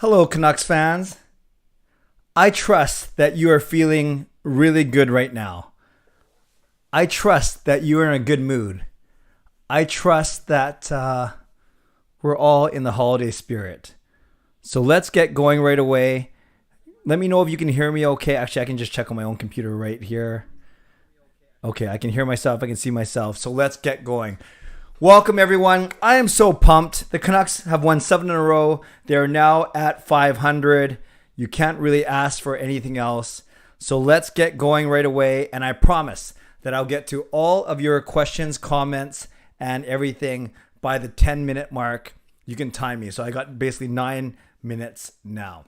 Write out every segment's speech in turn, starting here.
Hello, Canucks fans. I trust that you are feeling really good right now. I trust that you are in a good mood. I trust that we're all in the holiday spirit. So let's get going right away. Let me know if you can hear me okay. Actually, I can just check on my own computer right here. Okay, I can hear myself. I can see myself. So let's get going. Welcome, everyone. I am so pumped. The Canucks have won 7 in a row. They are now at 500. You can't really ask for anything else. So let's get going right away. And I promise that I'll get to all of your questions, comments, and everything by the 10-minute mark. You can time me. So I got basically 9 minutes now.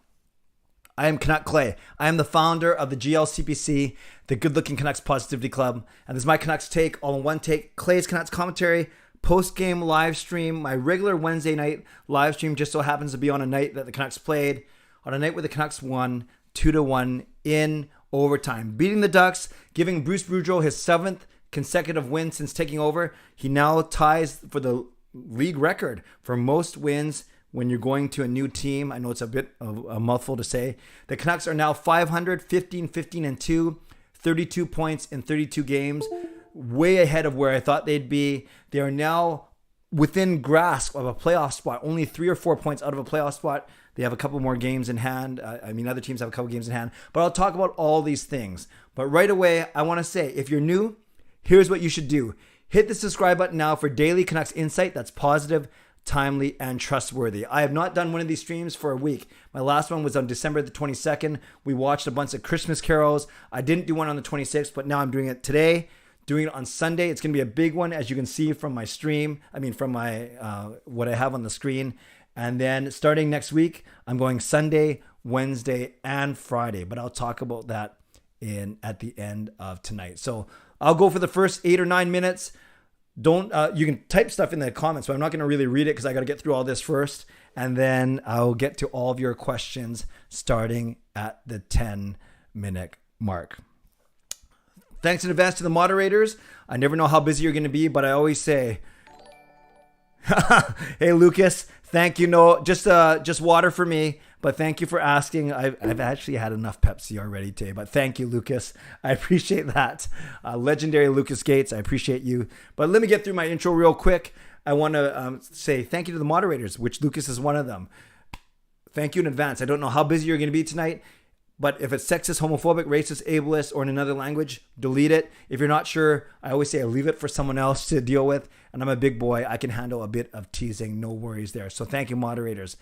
I am Canuck Clay. I am the founder of the GLCPC, the Good Looking Canucks Positivity Club. And this is my Canucks take, all in one take. Clay's Canucks commentary, post-game live stream. My regular Wednesday night live stream just so happens to be on a night that the Canucks played, on a night where the Canucks won 2-1 in overtime, beating the Ducks, giving Bruce Boudreau his 7th consecutive win since taking over. He now ties for the league record for most wins when you're going to a new team. I know it's a bit of a mouthful to say. The Canucks are now 500, 15-2, 32 points in 32 games, way ahead of where I thought they'd be. They are now within grasp of a playoff spot, only 3 or 4 points out of a playoff spot. They have a couple more games in hand. Other teams have a couple games in hand. But I'll talk about all these things. But right away, I want to say, if you're new, here's what you should do. Hit the subscribe button now for daily Canucks insight that's positive, timely, and trustworthy. I have not done one of these streams for a week. My last one was on December the 22nd. We watched a bunch of Christmas carols. I didn't do one on the 26th, but now I'm doing it today. Doing it on Sunday. It's going to be a big one, as you can see from my stream. From my what I have on the screen. And then starting next week, I'm going Sunday, Wednesday, and Friday. But I'll talk about that at the end of tonight. So I'll go for the first 8 or 9 minutes. You can type stuff in the comments, but I'm not going to really read it because I got to get through all this first. And then I'll get to all of your questions starting at the 10-minute mark. Thanks in advance to the moderators. I never know how busy you're going to be, but I always say, hey, Lucas, thank you. No, just water for me, but thank you for asking. I've actually had enough Pepsi already today, but thank you, Lucas. I appreciate that. Legendary Lucas Gates, I appreciate you. But let me get through my intro real quick. I want to say thank you to the moderators, which Lucas is one of them. Thank you in advance. I don't know how busy you're going to be tonight, but if it's sexist, homophobic, racist, ableist, or in another language, delete it. If you're not sure, I always say I leave it for someone else to deal with. And I'm a big boy. I can handle a bit of teasing. No worries there. So thank you, moderators.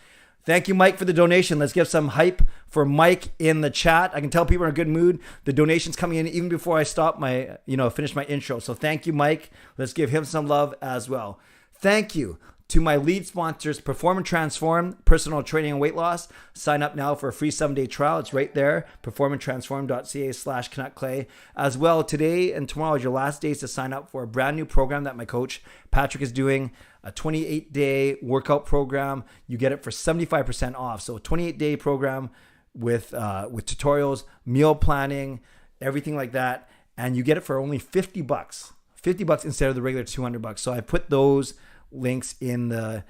Thank you, Mike, for the donation. Let's give some hype for Mike in the chat. I can tell people are in a good mood. The donation's coming in even before I stop finish my intro. So thank you, Mike. Let's give him some love as well. Thank you to my lead sponsors, Perform and Transform, personal training and weight loss. Sign up now for a free 7-day trial. It's right there, performandtransform.ca/CanuckClay. As well, today and tomorrow is your last days to sign up for a brand new program that my coach, Patrick, is doing, a 28-day workout program. You get it for 75% off. So a 28-day program with tutorials, meal planning, everything like that. And you get it for only $50. $50 instead of the regular $200. So I put those links in the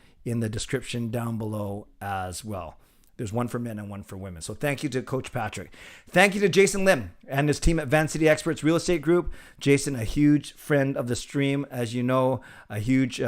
description down below as well. There's one for men and one for women. So thank you to Coach Patrick. Thank you to Jason Lim and his team at Van City Experts Real Estate Group. Jason, a huge friend of the stream, as you know, a huge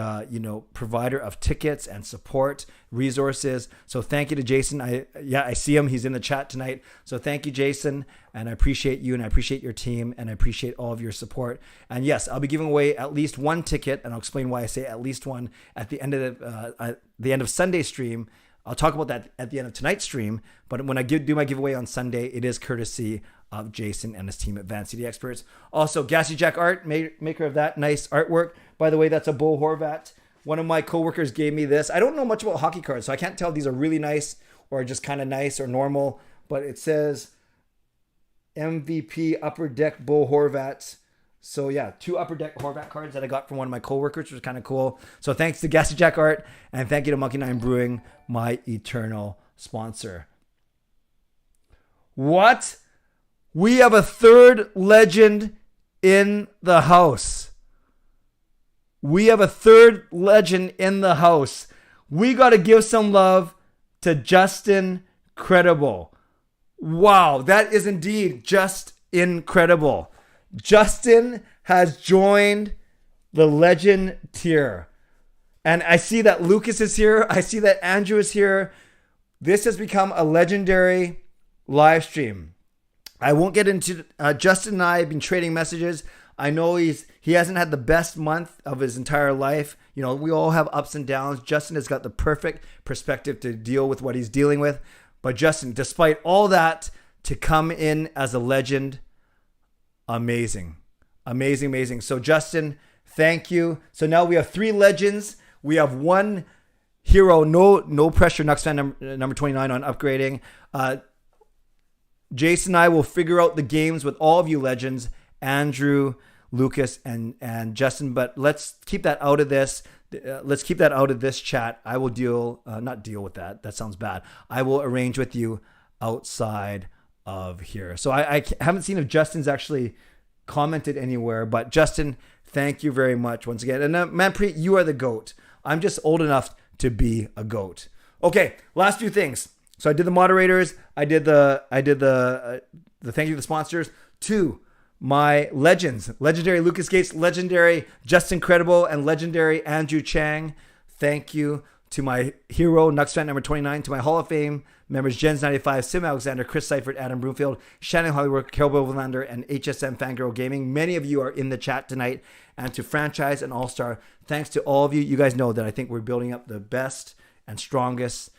provider of tickets and support resources. So thank you to Jason. I see him. He's in the chat tonight. So thank you, Jason. And I appreciate you, and I appreciate your team, and I appreciate all of your support. And yes, I'll be giving away at least one ticket, and I'll explain why I say at least one at the end of Sunday's stream. I'll talk about that at the end of tonight's stream, but when I do my giveaway on Sunday, it is courtesy of Jason and his team at Van City Experts. Also, Gassy Jack Art, maker of that nice artwork. By the way, that's a Bo Horvat. One of my coworkers gave me this. I don't know much about hockey cards, so I can't tell if these are really nice or just kind of nice or normal, but it says MVP Upper Deck Bo Horvat. So yeah, 2 Upper Deck Horvat cards that I got from one of my coworkers, which was kind of cool. So thanks to Gassy Jack Art, and thank you to Monkey 9 Brewing, my eternal sponsor. What? We have a third legend in the house. We have a third legend in the house. We got to give some love to Justin Credible. Wow, that is indeed just incredible. Justin has joined the legend tier. And I see that Lucas is here. I see that Andrew is here. This has become a legendary live stream. I won't get into Justin and I have been trading messages. I know he hasn't had the best month of his entire life. You know, we all have ups and downs. Justin has got the perfect perspective to deal with what he's dealing with. But Justin, despite all that, to come in as a legend, amazing. Amazing, amazing. So Justin, thank you. So now we have 3 legends. We have 1 hero, no pressure, nucksfan number 29 on upgrading. Jason and I will figure out the games with all of you legends, Andrew, Lucas, and Justin. But let's keep that out of this. Let's keep that out of this chat. I will not deal with that. That sounds bad. I will arrange with you outside of here. So I haven't seen if Justin's actually commented anywhere, but Justin, thank you very much once again. And Manpreet, you are the GOAT. I'm just old enough to be a GOAT. Okay, last few things. So I did the moderators. I did the thank you to the sponsors. 2, my legends, legendary Lucas Gates, legendary Justin Credible, and legendary Andrew Chang. Thank you to my hero, nucksfan number 29, to my Hall of Fame members, Jens95, simalexander, Chris Seifried, Adam Broomfield, Shannon Hollingworth, Bovenlander, and Hsmfangirl Gaming. Many of you are in the chat tonight. And to Franchise and All-Star, thanks to all of you. You guys know that I think we're building up the best and strongest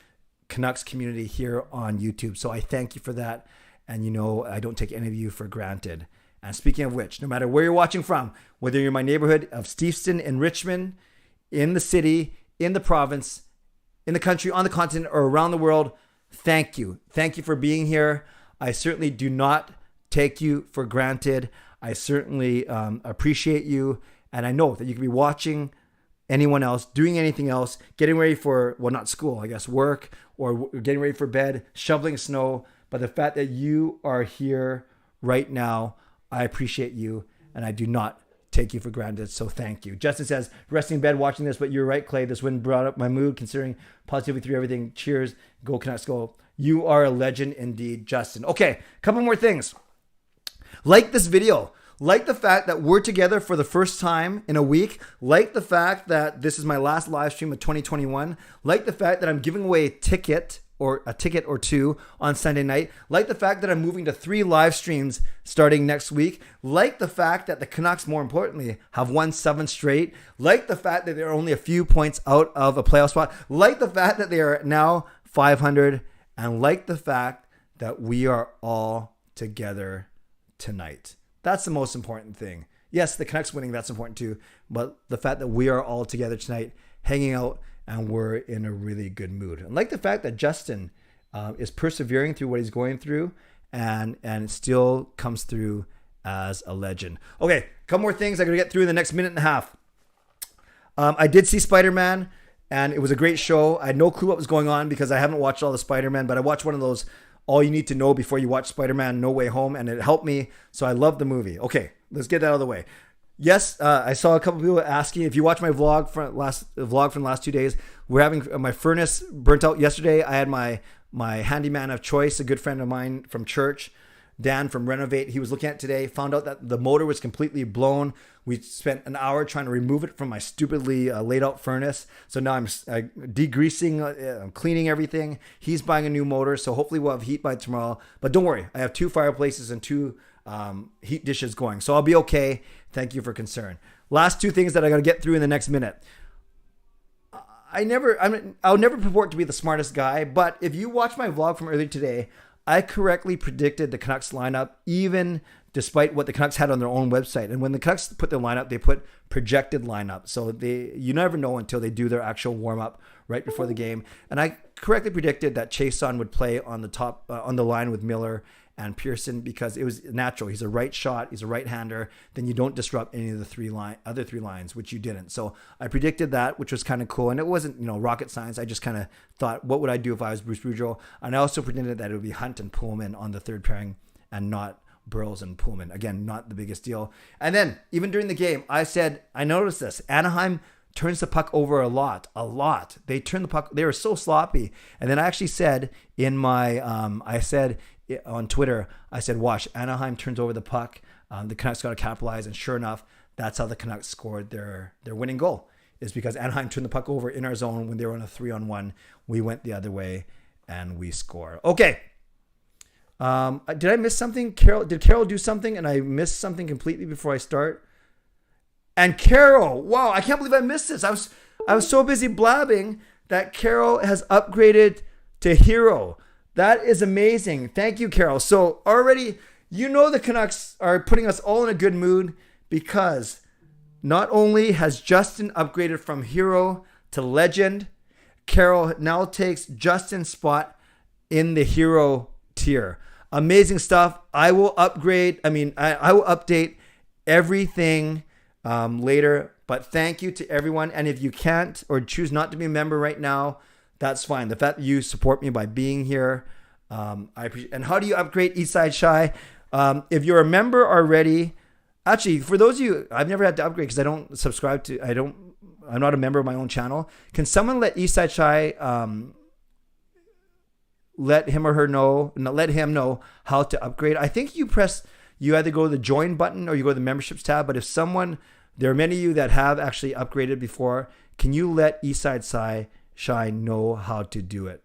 Canucks community here on YouTube. So I thank you for that. And you know, I don't take any of you for granted. And speaking of which, no matter where you're watching from, whether you're in my neighborhood of Steveston in Richmond, in the city, in the province, in the country, on the continent, or around the world, thank you. Thank you for being here. I certainly do not take you for granted. I certainly appreciate you. And I know that you could be watching anyone else, doing anything else, getting ready for, well, not school, I guess, work, or getting ready for bed, shoveling snow. But the fact that you are here right now, I appreciate you, and I do not take you for granted, so thank you. Justin says, resting in bed watching this, but you're right, Clay. This win brought up my mood, considering positivity through everything. Cheers. Go Canucks, go. You are a legend indeed, Justin. Okay, a couple more things. Like this video. Like the fact that we're together for the first time in a week. Like the fact that this is my last live stream of 2021. Like the fact that I'm giving away a ticket or 2 on Sunday night. Like the fact that I'm moving to 3 live streams starting next week. Like the fact that the Canucks, more importantly, have won 7 straight. Like the fact that they're only a few points out of a playoff spot. Like the fact that they are now 500. And like the fact that we are all together tonight. That's the most important thing. Yes, the Canucks winning, that's important too. But the fact that we are all together tonight, hanging out, and we're in a really good mood. And like the fact that Justin is persevering through what he's going through and still comes through as a legend. Okay, a couple more things I'm going to get through in the next minute and a half. I did see Spider-Man, and it was a great show. I had no clue what was going on because I haven't watched all the Spider-Man, but I watched one of those all you need to know before you watch Spider-Man No Way Home, and it helped me, so I love the movie. Okay, let's get that out of the way. Yes, I saw a couple people asking. If you watch my vlog from the last 2 days, we're having my furnace burnt out yesterday. I had my handyman of choice, a good friend of mine from church, Dan from Renovate. He was looking at it today, found out that the motor was completely blown. We spent an hour trying to remove it from my stupidly laid out furnace. So now I'm degreasing, I'm cleaning everything. He's buying a new motor, so hopefully we'll have heat by tomorrow. But don't worry, I have 2 fireplaces and 2 heat dishes going, so I'll be okay. Thank you for concern. Last 2 things that I got to get through in the next minute. I'll never purport to be the smartest guy, but if you watch my vlog from earlier today, I correctly predicted the Canucks lineup, even despite what the Canucks had on their own website. And when the Canucks put their lineup, they put projected lineup. So you never know until they do their actual warm up right before the game. And I correctly predicted that Chason would play on the top on the line with Miller and Pearson because it was natural. He's a right shot. He's a right-hander. Then you don't disrupt any of the other three lines, which you didn't. So I predicted that, which was kind of cool. And it wasn't, rocket science. I just kind of thought, what would I do if I was Bruce Boudreau? And I also predicted that it would be Hunt and Pullman on the third pairing and not Burroughs and Pullman. Again, not the biggest deal. And then even during the game, I said, I noticed this. Anaheim turns the puck over a lot. They turn the puck. They were so sloppy. And then I actually said in my, I said on Twitter, I said, watch, Anaheim turns over the puck. The Canucks got to capitalize. And sure enough, that's how the Canucks scored their winning goal, is because Anaheim turned the puck over in our zone when they were on a 3-on-1. We went the other way and we score. Okay. Did I miss something? Did Carol do something and I missed something completely before I start? And Carol, wow, I can't believe I missed this. I was so busy blabbing that Carol has upgraded to hero. That is amazing. Thank you, Carol. So already, the Canucks are putting us all in a good mood, because not only has Justin upgraded from hero to legend, Carol now takes Justin's spot in the hero tier. Amazing stuff. I will upgrade. I will update everything later, but thank you to everyone. And if you can't or choose not to be a member right now, that's fine. The fact that you support me by being here, I appreciate. And how do you upgrade Eastside Shy? If you're a member already, actually, for those of you, I've never had to upgrade because I don't subscribe to, I'm not a member of my own channel. Can someone let Eastside Shy, let him know how to upgrade? I think you either go to the join button or you go to the memberships tab. But if there are many of you that have actually upgraded before, can you let Eastside Shy know how to do it?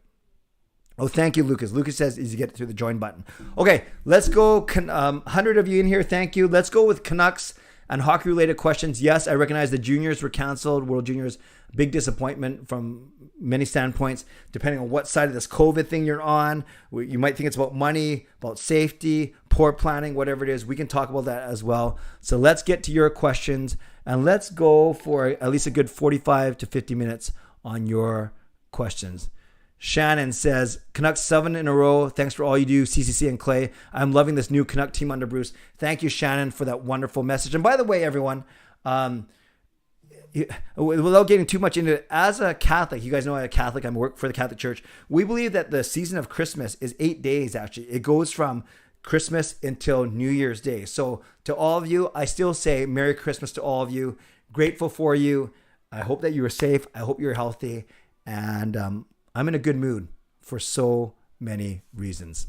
Oh, thank you, Lucas. Lucas says easy to get through the join button. Okay, let's go. 100 of you in here. Thank you. Let's go with Canucks and hockey related questions. Yes, I recognize the juniors were canceled. World Juniors, big disappointment from many standpoints, depending on what side of this COVID thing you're on. You might think it's about money, about safety, poor planning, whatever it is. We can talk about that as well. So let's get to your questions, and let's go for at least a good 45 to 50 minutes on your questions. Shannon says, Canucks 7 in a row. Thanks for all you do, CCC and Clay. I'm loving this new Canuck team under Bruce. Thank you, Shannon, for that wonderful message. And by the way, everyone, without getting too much into it, as a Catholic, you guys know I'm a Catholic. I work for the Catholic Church. We believe that the season of Christmas is 8 days, actually. It goes from Christmas until New Year's Day. So to all of you, I still say Merry Christmas to all of you. Grateful for you. I hope that you are safe. I hope you're healthy. And I'm in a good mood for so many reasons.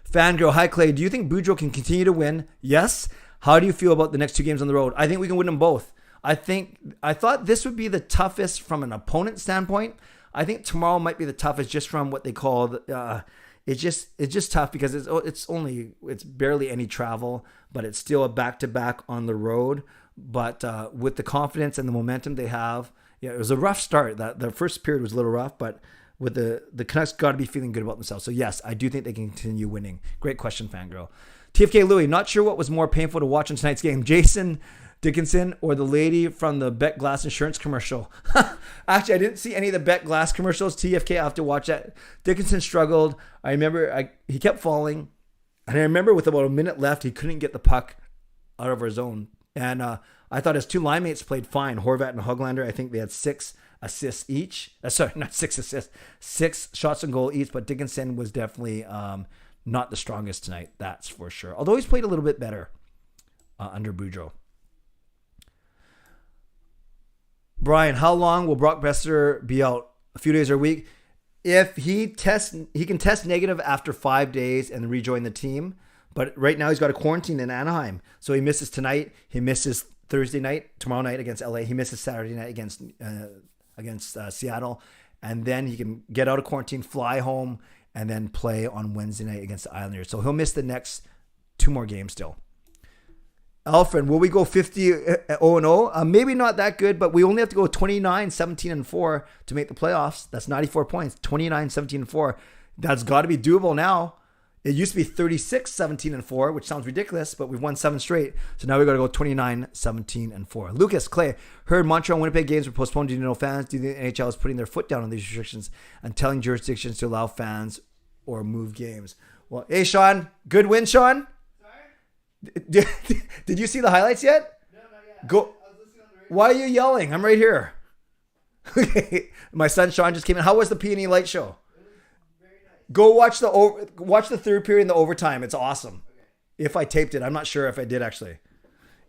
Fangirl, hi Clay. Do you think Boudreaux can continue to win? Yes. How do you feel about the next 2 games on the road? I think we can win them both. I thought this would be the toughest from an opponent standpoint. I think tomorrow might be the toughest just from what they call it's just tough because it's barely any travel, but it's still a back-to-back on the road. But with the confidence and the momentum they have, yeah, it was a rough start. The first period was a little rough, but with the Canucks got to be feeling good about themselves. So yes, I do think they can continue winning. Great question, Fangirl. TFK Louie, not sure what was more painful to watch in tonight's game, Jason Dickinson or the lady from the Bet Glass insurance commercial. Actually, I didn't see any of the Bet Glass commercials. TFK, I have to watch that. Dickinson struggled. I remember he kept falling. And I remember with about a minute left, he couldn't get the puck out of our zone. And I thought his 2 line mates played fine. Horvat and Hoglander, I think they had 6 assists each. Sorry, not 6 assists. 6 shots on goal each. But Dickinson was definitely not the strongest tonight. That's for sure. Although he's played a little bit better under Boudreaux. Brian, how long will Brock Boeser be out? A few days or a week? If he can test negative after 5 days and rejoin the team. But right now he's got a quarantine in Anaheim. So he misses tonight. He misses Thursday night, tomorrow night against LA. He misses Saturday night against Seattle. And then he can get out of quarantine, fly home, and then play on Wednesday night against the Islanders. So he'll miss the next 2 more games still. Alfred, will we go 50-0-0? Maybe not that good, but we only have to go 29-17-4 to make the playoffs. That's 94 points. 29-17-4. That's got to be doable now. It used to be 36-17-4, which sounds ridiculous, but we've won 7 straight. So now we got to go 29-17-4. Lucas, Clay, heard Montreal and Winnipeg games were postponed due to no fans. Do you think the NHL is putting their foot down on these restrictions and telling jurisdictions to allow fans or move games? Well, hey, Sean. Good win, Sean. Did you see the highlights yet? No, not yet. Go. I was listening on the radio. Why are you yelling? I'm right here. Okay. My son Sean just came in. How was the P&E Light show? It was very nice. Go watch the third period in the overtime. It's awesome. Okay. If I taped it, I'm not sure if I did actually.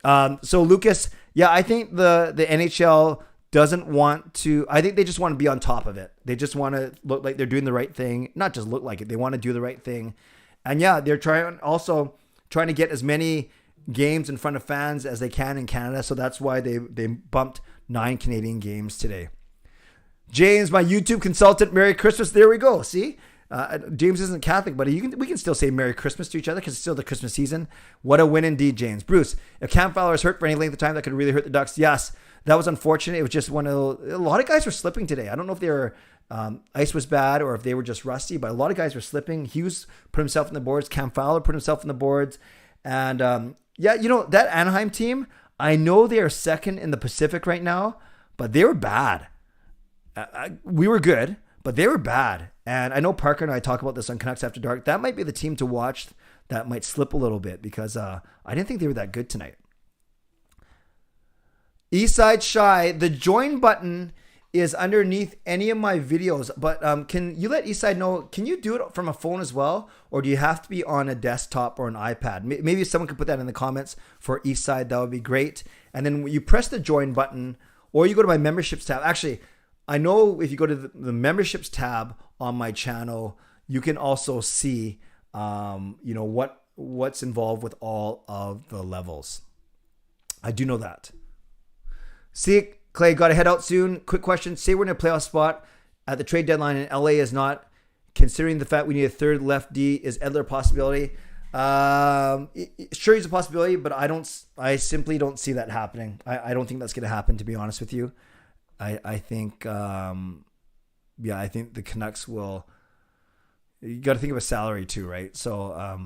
So Lucas, yeah, I think the NHL doesn't want to. I think they just want to be on top of it. They just want to look like they're doing the right thing. Not just look like it. They want to do the right thing. And yeah, they're trying to get as many games in front of fans as they can in Canada. So that's why they bumped 9 Canadian games today. James, my YouTube consultant, Merry Christmas. There we go. See? James isn't Catholic, but we can still say Merry Christmas to each other because it's still the Christmas season. What a win indeed, James. Bruce, if Cam Fowler is hurt for any length of time, that could really hurt the Ducks. Yes, that was unfortunate. It was just a lot of guys were slipping today. I don't know if they were ice was bad or if they were just rusty, but a lot of guys were slipping. Hughes put himself in the boards. Cam Fowler put himself in the boards. And that Anaheim team, I know they are second in the Pacific right now, but they were bad. We were good, but they were bad. And I know Parker and I talk about this on Canucks After Dark. That might be the team to watch that might slip a little bit because I didn't think they were that good tonight. Eastside Shy, the join button is underneath any of my videos, but can you let Eastside know, can you do it from a phone as well? Or do you have to be on a desktop or an iPad? Maybe if someone could put that in the comments for Eastside, that would be great. And then when you press the join button or you go to my memberships tab. Actually, I know if you go to the memberships tab on my channel, you can also see, what's involved with all of the levels. I do know that. See, Clay, got to head out soon. Quick question. Say we're in a playoff spot at the trade deadline and LA is not. Considering the fact we need a third left D, is Edler a possibility? Sure, he's a possibility, but I simply don't see that happening. I don't think that's going to happen, to be honest with you. I think the Canucks will. You got to think of a salary too, right? So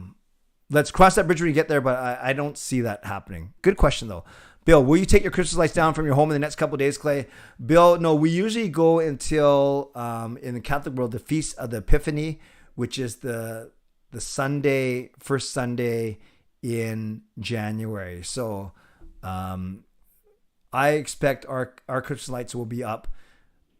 let's cross that bridge when we get there, but I don't see that happening. Good question though. Bill, will you take your Christmas lights down from your home in the next couple of days, Clay? Bill, no, we usually go until in the Catholic world, the Feast of the Epiphany, which is the Sunday, first Sunday in January. So I expect our Christmas lights will be up.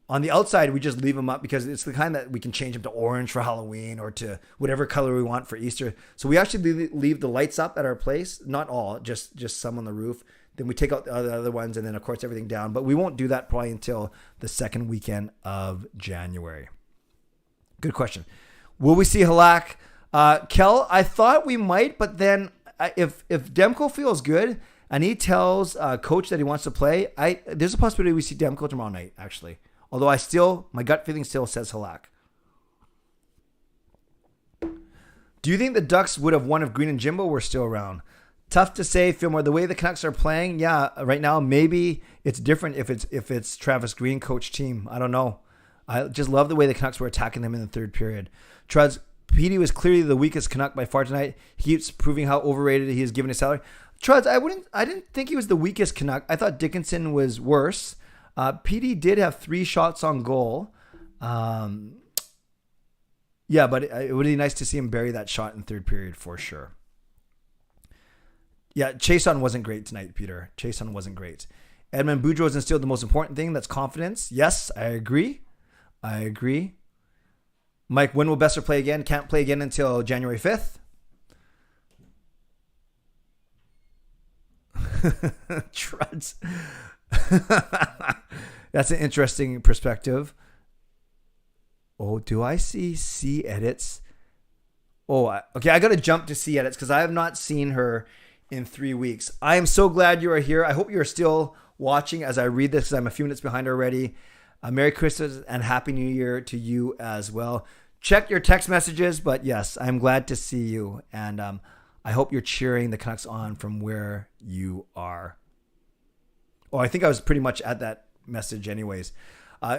On the outside, we just leave them up because it's the kind that we can change them to orange for Halloween or to whatever color we want for Easter. So we actually leave the lights up at our place. Not all, just some on the roof. Then we take out the other ones and then, of course, everything down. But we won't do that probably until the second weekend of January. Good question. Will we see Halak? Kel, I thought we might, but then if Demko feels good and he tells coach that he wants to play, there's a possibility we see Demko tomorrow night, actually. Although my gut feeling still says Halak. Do you think the Ducks would have won if Green and Jimbo were still around? Tough to say, Fillmore. The way the Canucks are playing, yeah, right now maybe it's different if it's Travis Green coach team. I don't know. I just love the way the Canucks were attacking them in the third period. Truds, Petey was clearly the weakest Canuck by far tonight. He keeps proving how overrated he is given his salary. Truds, I didn't think he was the weakest Canuck. I thought Dickinson was worse. Petey did have 3 shots on goal. Yeah, but it would be nice to see him bury that shot in third period for sure. Yeah, Chason wasn't great tonight, Peter. Chason wasn't great. Edmund Boudreau is instilled the most important thing. That's confidence. Yes, I agree. Mike, when will Besser play again? Can't play again until January 5th. Truds. That's an interesting perspective. Oh, do I see C edits? Oh, okay. I got to jump to C edits because I have not seen her in 3 weeks. I am so glad you are here. I hope you are still watching as I read this because I'm a few minutes behind already. Merry Christmas and Happy New Year to you as well. Check your text messages, but yes, I'm glad to see you. And I hope you're cheering the Canucks on from where you are. Oh, I think I was pretty much at that message anyways.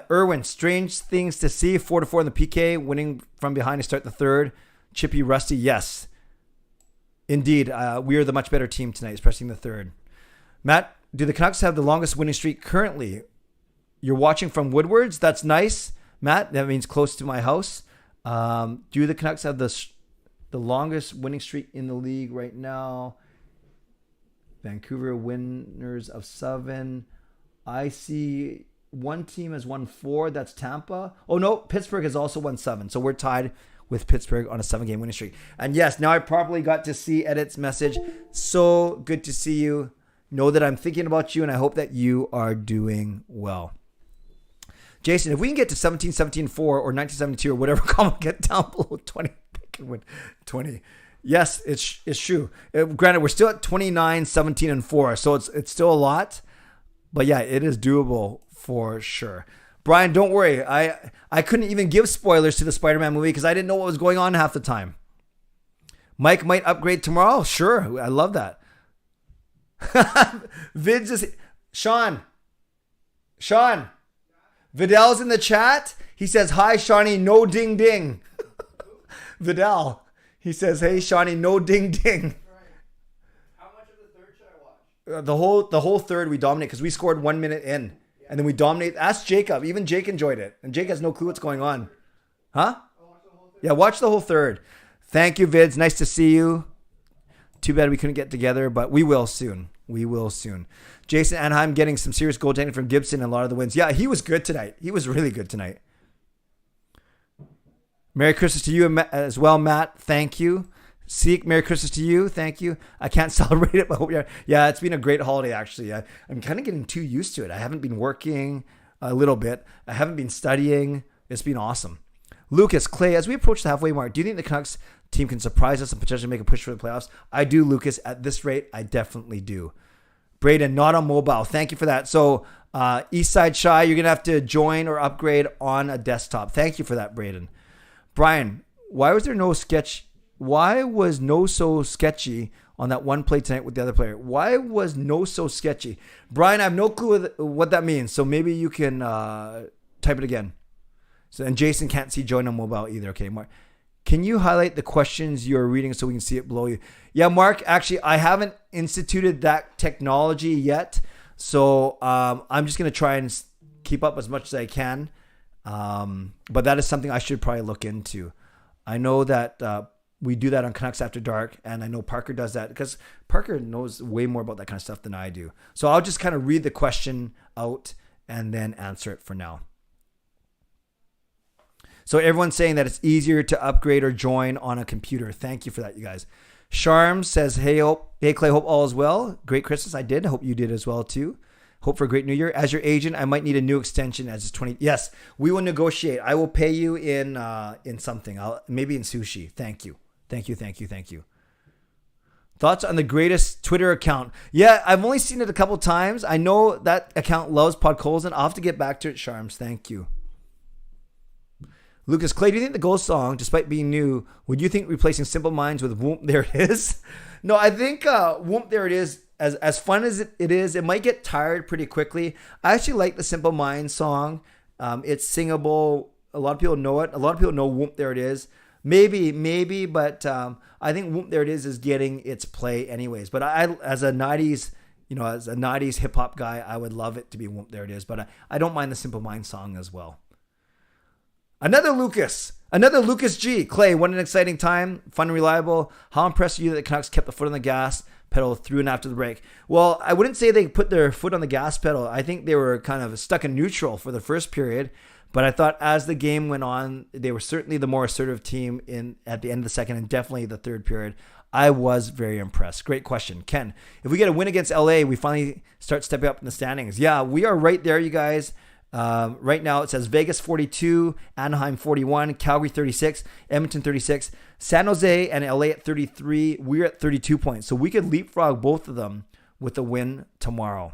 Irwin, strange things to see. 4-4 in the PK, winning from behind to start the third. Chippy, Rusty, yes. Indeed, we are the much better team tonight, especially in the third. Matt, do the Canucks have the longest winning streak currently? You're watching from Woodwards? That's nice. Matt, that means close to my house. Do the Canucks have the longest winning streak in the league right now? Vancouver winners of 7. I see one team has won 4. That's Tampa. Oh, no. Pittsburgh has also won 7. So we're tied with Pittsburgh on a 7-game winning streak. And yes, now I properly got to see Edit's message. So good to see you. Know that I'm thinking about you, and I hope that you are doing well. Jason, if we can get to 17-17-4 or 1972 or whatever, comment, get down below 20. They can win 20. Yes, it's true. Granted, we're still at 29, 17, and 4, so it's still a lot. But yeah, it is doable for sure. Brian, don't worry. I couldn't even give spoilers to the Spider-Man movie because I didn't know what was going on half the time. Mike might upgrade tomorrow. Sure, I love that. Vids is Sean. Vidal's in the chat. He says, "Hi, Shawnee, no ding ding." Vidal. He says, "Hey, Shawnee, no ding ding." How much of the third should I watch? The whole third we dominate because we scored 1 minute in, and then we dominate. Ask Jacob. Even Jake enjoyed it, and Jake has no clue what's going on. Huh? Yeah, watch the whole third. Thank you, Vids. Nice to see you. Too bad we couldn't get together, but we will soon. Jason Anaheim getting some serious goaltending from Gibson and a lot of the wins. Yeah, he was good tonight. He was really good tonight. Merry Christmas to you as well, Matt. Thank you. Seek, Merry Christmas to you. Thank you. I can't celebrate it, but hope you're... Yeah, it's been a great holiday, actually. I'm kind of getting too used to it. I haven't been working a little bit. I haven't been studying. It's been awesome. Lucas, Clay, as we approach the halfway mark, do you think the Canucks team can surprise us and potentially make a push for the playoffs? I do, Lucas. At this rate, I definitely do. Braden, not on mobile. Thank you for that. So, Eastside Shy, you're going to have to join or upgrade on a desktop. Thank you for that, Braden. Brian, why was no so sketchy on that one play tonight with the other player? Why was no so sketchy? Brian, I have no clue what that means. So maybe you can type it again. So, and Jason can't see join on mobile either. Okay, Mark. Can you highlight the questions you're reading so we can see it below you? Yeah, Mark, actually, I haven't instituted that technology yet. So I'm just going to try and keep up as much as I can. But that is something I should probably look into. I know that we do that on Canucks After Dark, and I know Parker does that because Parker knows way more about that kind of stuff than I do. So I'll just kind of read the question out and then answer it for now. So everyone's saying that it's easier to upgrade or join on a computer. Thank you for that, you guys. Sharm says, hey Clay, hope all is well. Great Christmas. I did. Hope you did as well too. Hope for a great new year. As your agent, I might need a new extension as it's 20. Yes, we will negotiate. I will pay you in something. Maybe in sushi. Thank you. Thoughts on the greatest Twitter account? Yeah, I've only seen it a couple times. I know that account loves Podkolzin. I'll have to get back to it, Sharms. Thank you. Lucas Clay, do you think the goal song, despite being new, would you think replacing Simple Minds with Whoomp There It Is? No, I think Whoomp There It Is, as fun as it is, it might get tired pretty quickly. I actually like the Simple Minds song. It's singable. A lot of people know it. A lot of people know Whoomp There It Is. Maybe, but I think Whoomp There It Is getting its play anyways. But I, as a 90s hip hop guy, I would love it to be Whoomp There It Is. But I don't mind the Simple Minds song as well. Another Lucas G. Clay, what an exciting time. Fun and reliable. How impressed are you that the Canucks kept the foot on the gas pedal through and after the break? Well, I wouldn't say they put their foot on the gas pedal. I think they were kind of stuck in neutral for the first period. But I thought as the game went on, they were certainly the more assertive team at the end of the second and definitely the third period. I was very impressed. Great question. Ken, if we get a win against LA, we finally start stepping up in the standings. Yeah, we are right there, you guys. Right now it says Vegas 42, Anaheim 41, Calgary 36, Edmonton 36, San Jose and LA at 33. We're at 32 points. So we could leapfrog both of them with a win tomorrow.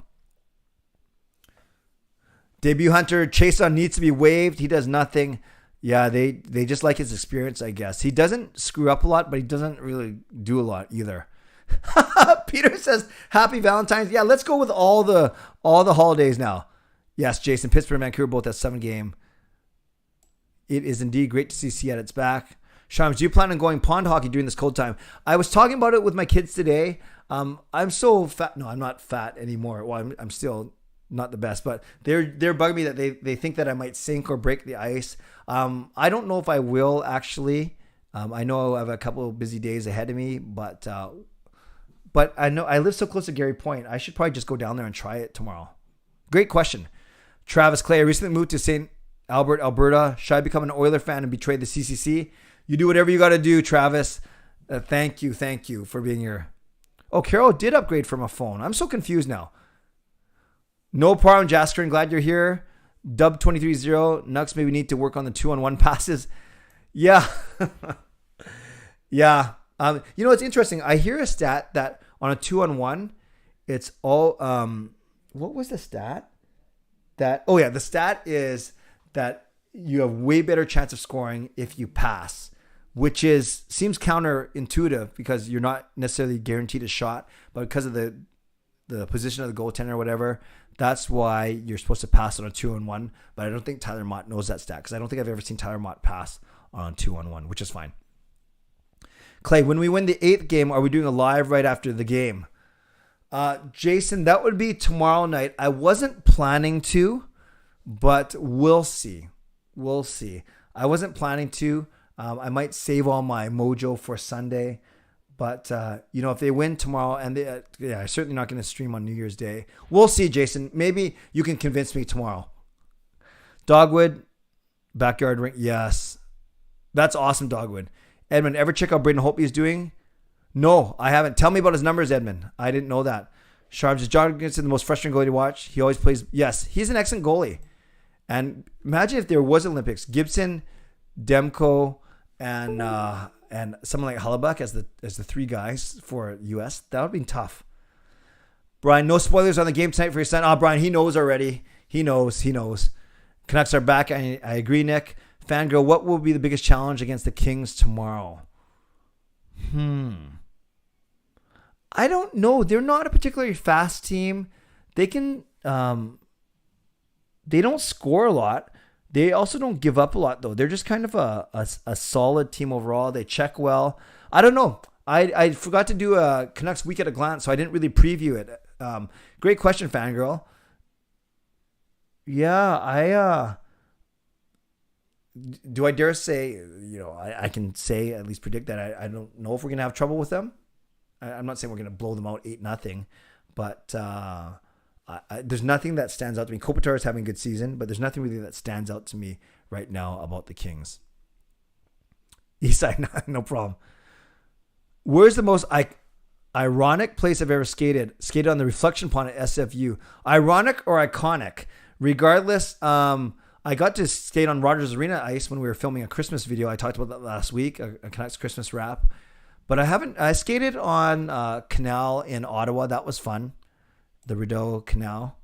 Debut Hunter, Chason needs to be waived. He does nothing. Yeah, they just like his experience, I guess. He doesn't screw up a lot, but he doesn't really do a lot either. Peter says, Happy Valentine's. Yeah, let's go with all the holidays now. Yes, Jason, Pittsburgh and Vancouver both at 7-game. It is indeed great to see Seattle it's back. Shams, do you plan on going pond hockey during this cold time? I was talking about it with my kids today. I'm so fat. No, I'm not fat anymore. Well, I'm still not the best, but they're bugging me that they think that I might sink or break the ice. I don't know if I will actually. I know I have a couple of busy days ahead of me, but I know I live so close to Gary Point. I should probably just go down there and try it tomorrow. Great question. Travis Clay, I recently moved to St. Albert, Alberta. Should I become an Oiler fan and betray the CCC? You do whatever you got to do, Travis. Thank you for being here. Oh, Carol did upgrade from a phone. I'm so confused now. No problem, Jasker. Glad you're here. Dub 230. Nux maybe need to work on the 2-on-1 passes. Yeah. Yeah. It's interesting. I hear a stat that on a 2-on-1, it's all, what was the stat? The stat is that you have way better chance of scoring if you pass, which seems counterintuitive because you're not necessarily guaranteed a shot, but because of the position of the goaltender or whatever, that's why you're supposed to pass on a 2-on-1. But I don't think Tyler Mott knows that stat because I don't think I've ever seen Tyler Mott pass on 2-on-1, which is fine. Clay, when we win the 8th game, are we doing a live right after the game? Jason, that would be tomorrow night. I wasn't planning to, but we'll see. We'll see. I wasn't planning to. I might save all my mojo for Sunday. But, if they win tomorrow, and I'm certainly not going to stream on New Year's Day. We'll see, Jason. Maybe you can convince me tomorrow. Dogwood, backyard ring. Yes. That's awesome, Dogwood. Edmund, ever check out Braden Holtby is doing? No, I haven't. Tell me about his numbers, Edmund. I didn't know that. Sharps, is John Gibson the most frustrating goalie to watch? He always plays. Yes, he's an excellent goalie. And imagine if there was Olympics. Gibson, Demko, and someone like Hellebuck as the three guys for US. That would be tough. Brian, no spoilers on the game tonight for your son. Brian, he knows already. He knows. Canucks are back. I agree, Nick. Fangirl, what will be the biggest challenge against the Kings tomorrow? I don't know. They're not a particularly fast team. They can. They don't score a lot. They also don't give up a lot, though. They're just kind of a solid team overall. They check well. I don't know. I forgot to do a Canucks week at a glance, so I didn't really preview it. Great question, Fangirl. Yeah, do I dare say, I can say, at least predict that I don't know if we're going to have trouble with them. I'm not saying we're going to blow them out 8-0, but there's nothing that stands out to me. Kopitar is having a good season, but there's nothing really that stands out to me right now about the Kings. Eastside, no problem. Where's the most ironic place I've ever skated? Skated on the reflection pond at SFU. Ironic or iconic? Regardless, I got to skate on Rogers Arena ice when we were filming a Christmas video. I talked about that last week, a Canucks Christmas wrap. But I skated on Canal in Ottawa. That was fun. The Rideau Canal.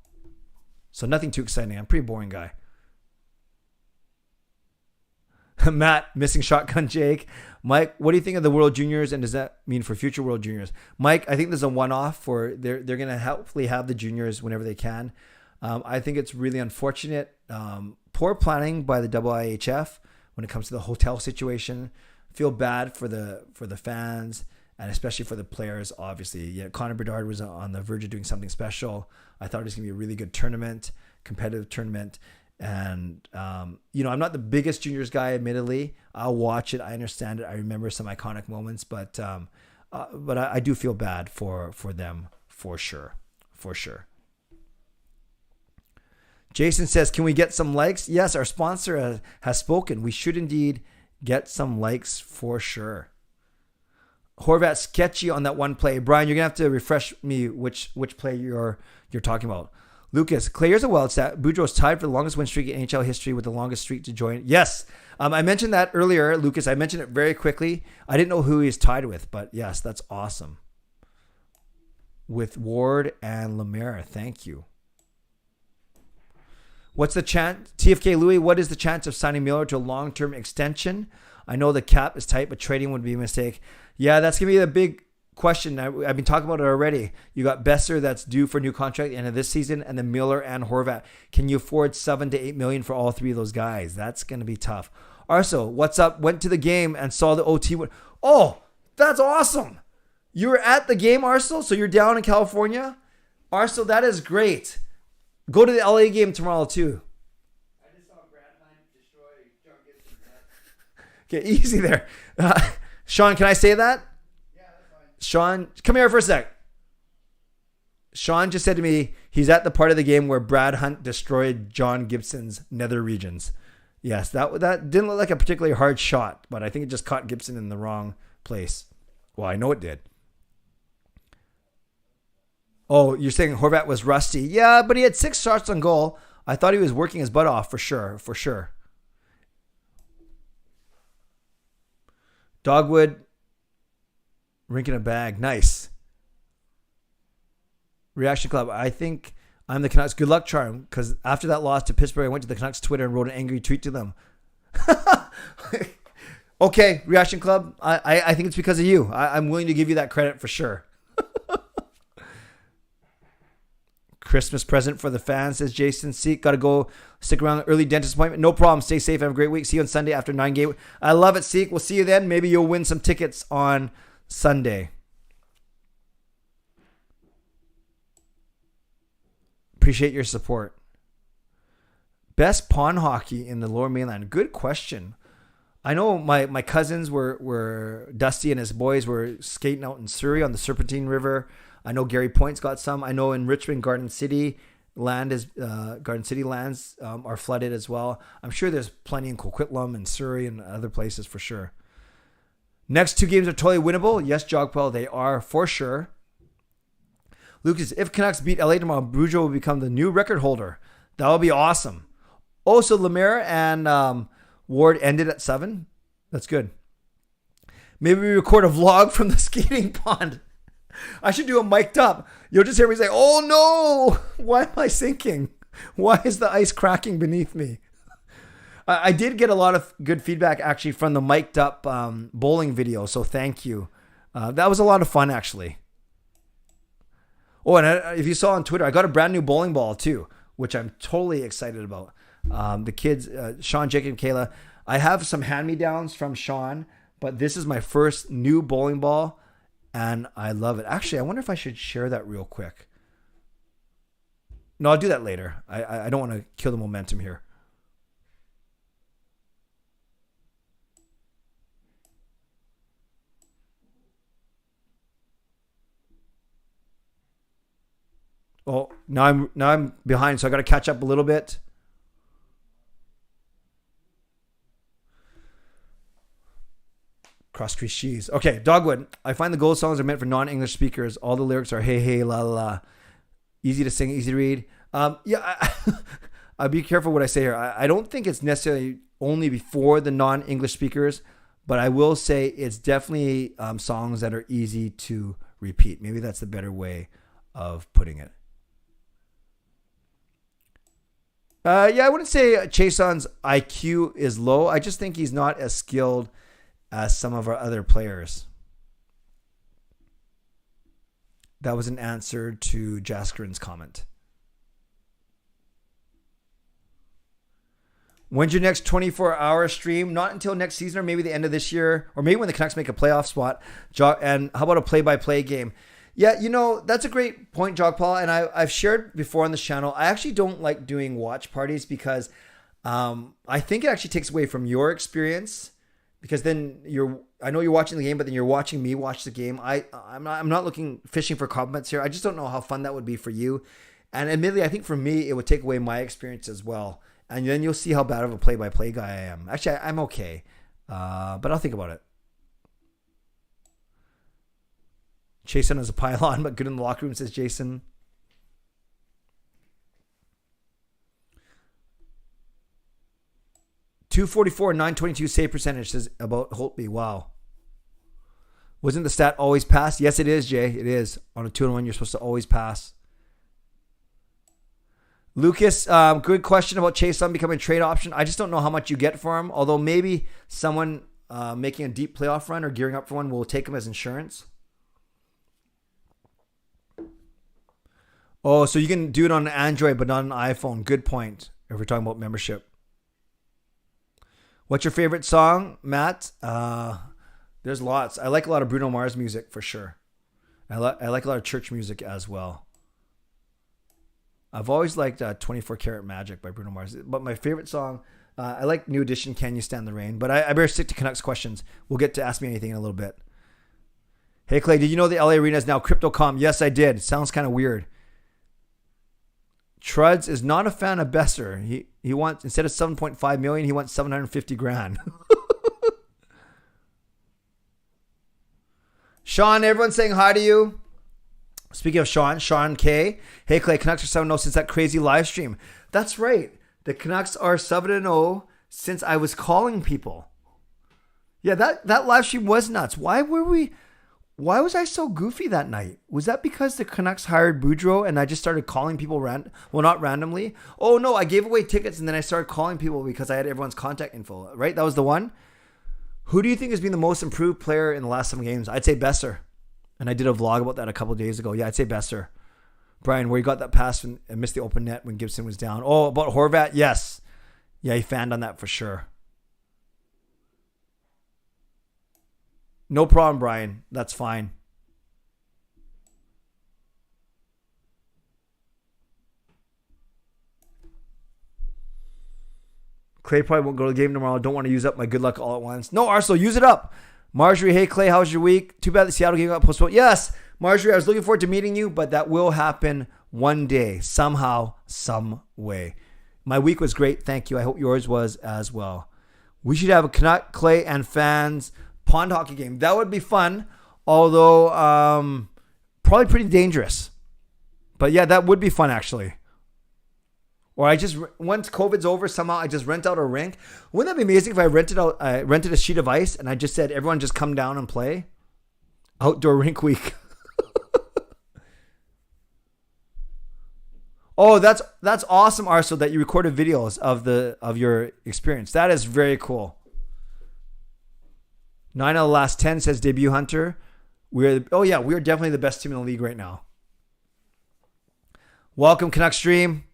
So nothing too exciting. I'm a pretty boring guy. Matt, missing shotgun Jake. Mike, what do you think of the World Juniors, and does that mean for future World Juniors? Mike, I think there's a one-off for they're going to hopefully have the juniors whenever they can. I think it's really unfortunate. Poor planning by the IIHF when it comes to the hotel situation. Feel bad for the fans and especially for the players. Obviously, Connor Bedard was on the verge of doing something special. I thought it was going to be a really good tournament, competitive tournament. And I'm not the biggest juniors guy, admittedly. I'll watch it. I understand it. I remember some iconic moments, but I do feel bad for them for sure. Jason says, can we get some likes? Yes, our sponsor has spoken. We should indeed get some likes for sure. Horvat sketchy on that one play. Brian, you're going to have to refresh me which play you're talking about. Lucas, Clay, here's a wild stat. Boudreau's tied for the longest win streak in NHL history with the longest streak to join. Yes, I mentioned that earlier, Lucas. I mentioned it very quickly. I didn't know who he's tied with, but yes, that's awesome. With Ward and Lemaire. Thank you. What's the chance? TFK Louis, what is the chance of signing Miller to a long-term extension? I know the cap is tight, but trading would be a mistake. Yeah, that's going to be a big question. I've been talking about it already. You got Besser that's due for a new contract at the end of this season, and then Miller and Horvat. Can you afford $7 to $8 million for all three of those guys? That's going to be tough. Arso, what's up? Went to the game and saw the OT. Oh, that's awesome. You were at the game, Arso? So you're down in California? Arso, that is great. Go to the LA game tomorrow, too. I just saw Brad Hunt destroy John Gibson. Okay, easy there. Sean, can I say that? Yeah, that's fine. Sean, come here for a sec. Sean just said to me he's at the part of the game where Brad Hunt destroyed John Gibson's nether regions. Yes, that didn't look like a particularly hard shot, but I think it just caught Gibson in the wrong place. Well, I know it did. Oh, you're saying Horvat was rusty. Yeah, but he had 6 shots on goal. I thought he was working his butt off for sure. For sure. Dogwood. Rink in a bag. Nice. Reaction Club. I think I'm the Canucks good luck charm because after that loss to Pittsburgh, I went to the Canucks Twitter and wrote an angry tweet to them. Okay, Reaction Club. I think it's because of you. I'm willing to give you that credit for sure. Christmas present for the fans, says Jason. See, got to go stick around the early dentist appointment. No problem. Stay safe. Have a great week. See you on Sunday after 9 game. I love it, Seek. We'll see you then. Maybe you'll win some tickets on Sunday. Appreciate your support. Best pond hockey in the Lower Mainland. Good question. I know my cousins were Dusty and his boys were skating out in Surrey on the Serpentine River. I know Gary Point's got some. I know in Richmond, Garden City lands are flooded as well. I'm sure there's plenty in Coquitlam and Surrey and other places for sure. Next 2 games are totally winnable. Yes, Jogpel, they are for sure. Lucas, if Canucks beat LA tomorrow, Brujo will become the new record holder. That would be awesome. Also, Lemaire and Ward ended at 7. That's good. Maybe we record a vlog from the skating pond. I should do a mic'd up. You'll just hear me say, oh no, why am I sinking? Why is the ice cracking beneath me? I did get a lot of good feedback actually from the mic'd up bowling video. So thank you. That was a lot of fun actually. Oh, and if you saw on Twitter, I got a brand new bowling ball too, which I'm totally excited about. The kids, Sean, Jake, and Kayla. I have some hand-me-downs from Sean, but this is my first new bowling ball. And I love it. Actually, I wonder if I should share that real quick. No, I'll do that later. I don't want to kill the momentum here. Oh, now I'm behind, so I got to catch up a little bit. Cross crease cheese. Okay, Dogwood. I find the gold songs are meant for non-English speakers. All the lyrics are hey, hey, la, la, la. Easy to sing, easy to read. I'll be careful what I say here. I don't think it's necessarily only before the non-English speakers, but I will say it's definitely songs that are easy to repeat. Maybe that's the better way of putting it. I wouldn't say Chason's IQ is low. I just think he's not as skilled as some of our other players. That was an answer to Jaskerin's comment. When's your next 24-hour stream? Not until next season or maybe the end of this year, or maybe when the Canucks make a playoff spot. And how about a play-by-play game? Yeah, that's a great point, Jog Paul. And I've shared before on this channel, I actually don't like doing watch parties because I think it actually takes away from your experience. Because then I know you're watching the game, but then you're watching me watch the game. I'm not fishing for compliments here. I just don't know how fun that would be for you. And admittedly, I think for me, it would take away my experience as well. And then you'll see how bad of a play-by-play guy I am. Actually, I'm okay. But I'll think about it. Jason is a pylon, but good in the locker room, says Jason. .244, .922 save percentage, says about Holtby. Wow. Wasn't the stat always pass? Yes, it is, Jay. It is. On a 2-on-1, you're supposed to always pass. Lucas, good question about Chason becoming a trade option. I just don't know how much you get for him. Although maybe someone making a deep playoff run or gearing up for one will take him as insurance. Oh, so you can do it on an Android but not an iPhone. Good point. If we're talking about membership. What's your favorite song, Matt? There's lots. I like a lot of Bruno Mars music for sure. I like a lot of church music as well. I've always liked 24 Karat Magic by Bruno Mars. But my favorite song, I like New Edition, Can You Stand the Rain? But I better stick to Canucks questions. We'll get to Ask Me Anything in a little bit. Hey, Clay, did you know the LA Arena is now Crypto.com? Yes, I did. Sounds kind of weird. Truds is not a fan of Besser. He wants, instead of 7.5 million, he wants 750 grand. Sean, everyone's saying hi to you. Speaking of Sean K. Hey, Clay, Canucks are 7-0 since that crazy live stream. That's right. The Canucks are 7-0 since I was calling people. Yeah, that live stream was nuts. Why was I so goofy that night? Was that because the Canucks hired Boudreaux and I just started calling people not randomly? Oh, no, I gave away tickets and then I started calling people because I had everyone's contact info, right? That was the one. Who do you think has been the most improved player in the last 7 games? I'd say Besser. And I did a vlog about that a couple of days ago. Yeah, I'd say Besser. Brian, where you got that pass and missed the open net when Gibson was down. Oh, about Horvat? Yes. Yeah, he fanned on that for sure. No problem, Brian. That's fine. Clay probably won't go to the game tomorrow. Don't want to use up my good luck all at once. No, Arsenal, use it up. Marjorie, hey, Clay, how's your week? Too bad the Seattle game got postponed. Yes, Marjorie, I was looking forward to meeting you, but that will happen one day, somehow, some way. My week was great. Thank you. I hope yours was as well. We should have a Canuck, Clay, and fans pond hockey game. That would be fun, although probably pretty dangerous. But yeah, that would be fun, actually. Or once COVID's over, somehow I just rent out a rink. Wouldn't that be amazing if I rented a sheet of ice and I just said, everyone just come down and play? Outdoor rink week. Oh, that's awesome, Arso, that you recorded videos of your experience. That is very cool. 9 out of the last 10 says debut Hunter. We are definitely the best team in the league right now. Welcome, Canucks Stream.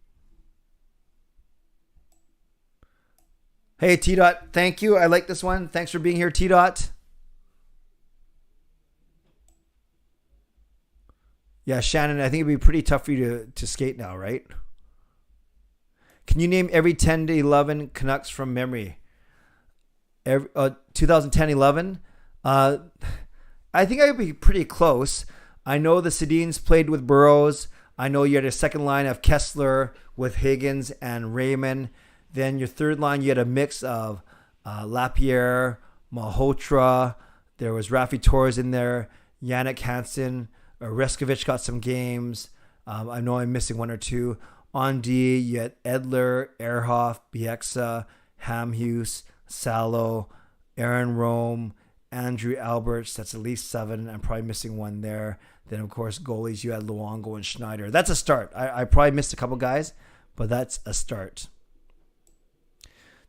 Hey, T-Dot, thank you. I like this one. Thanks for being here, T-Dot. Yeah, Shannon, I think it'd be pretty tough for you to skate now, right? Can you name every 10 to 11 Canucks from memory? 2010-11? I think I would be pretty close. I know the Sedins played with Burrows. I know you had a second line of Kessler with Higgins and Raymond. Then your third line, you had a mix of Lapierre, Malhotra. There was Rafi Torres in there. Yannick Hansen. Reskovich got some games. I know I'm missing one or two. On D, you had Edler, Ehrhoff, Bieksa, Hamhuis, Salo, Aaron Rome, Andrew Alberts. That's at least 7. I'm probably missing one there. Then, of course, goalies, you had Luongo and Schneider. That's a start. I probably missed a couple guys, but that's a start.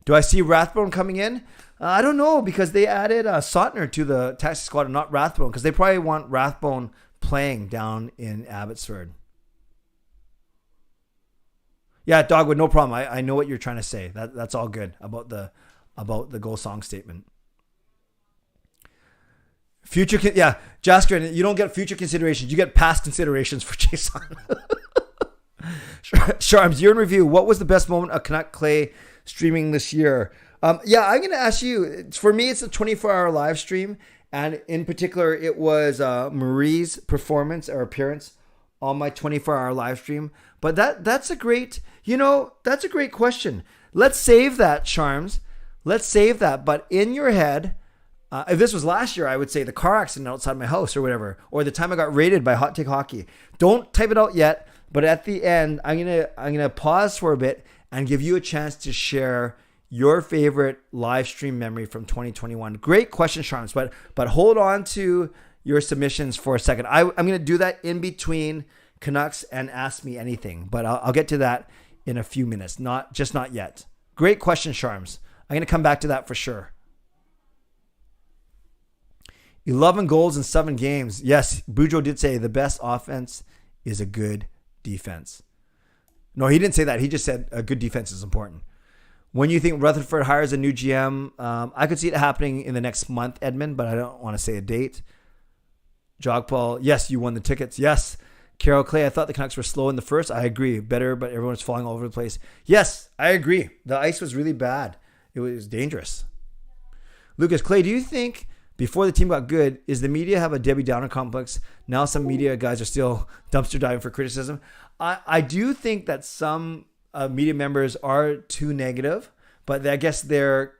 Do I see Rathbone coming in? I don't know, because they added Sotner to the taxi squad and not Rathbone, because they probably want Rathbone playing down in Abbotsford. Yeah, Dogwood, no problem. I know what you're trying to say. That's all good about the goal song statement. Jasker, you don't get future considerations. You get past considerations for Jason. Sharms, you're in review. What was the best moment of Canuck Clay streaming this year? I'm going to ask you. For me, it's a 24-hour live stream. And in particular, it was Marie's performance or appearance on my 24-hour live stream. But that's a great question. Let's save that, Charms. Let's save that. But in your head, if this was last year, I would say the car accident outside my house or whatever, or the time I got raided by Hot Take Hockey. Don't type it out yet. But at the end, I'm gonna pause for a bit and give you a chance to share your favorite live stream memory from 2021. Great question, Charms, but hold on to your submissions for a second. I'm going to do that in between Canucks and Ask Me Anything, but I'll get to that in a few minutes. Not yet. Great question, Charms. I'm going to come back to that for sure. 11 goals in 7 games. Yes, Boudreaux did say the best offense is a good defense. No, he didn't say that. He just said a good defense is important. When you think Rutherford hires a new GM, I could see it happening in the next month, Edmund, but I don't want to say a date. Jogpaul, yes, you won the tickets. Yes. Carol Clay, I thought the Canucks were slow in the first. I agree. Better, but everyone's falling all over the place. Yes, I agree. The ice was really bad. It was dangerous. Lucas Clay, do you think before the team got good, is the media have a Debbie Downer complex? Now some media guys are still dumpster diving for criticism. I do think that some media members are too negative, but I guess they're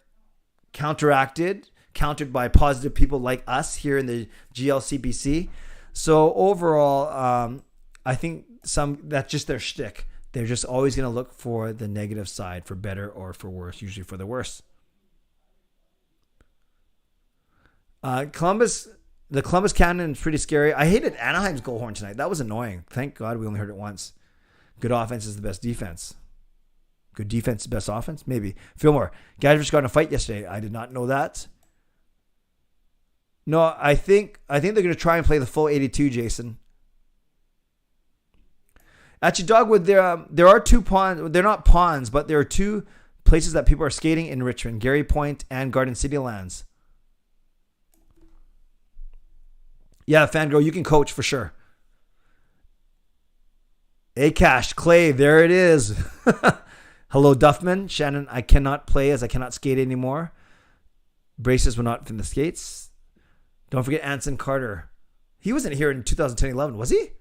countered by positive people like us here in the GLCPC. So overall, I think that's just their shtick. They're just always going to look for the negative side, for better or for worse, usually for the worse. The Columbus cannon is pretty scary. I hated Anaheim's goal horn tonight. That was annoying. Thank God we only heard it once. Good offense is the best defense. Good defense is the best offense? Maybe. Fillmore, guys just got in a fight yesterday. I did not know that. No, I think they're going to try and play the full 82, Jason. Actually, Dogwood, there are 2 ponds. They're not ponds, but there are 2 places that people are skating in Richmond, Gary Point and Garden City Lands. Yeah, Fangirl, you can coach for sure. Cash, Clay, there it is. Hello, Duffman. Shannon, I cannot play as I cannot skate anymore. Braces will not fit the skates. Don't forget Anson Carter. He wasn't here in 2010-11, was he?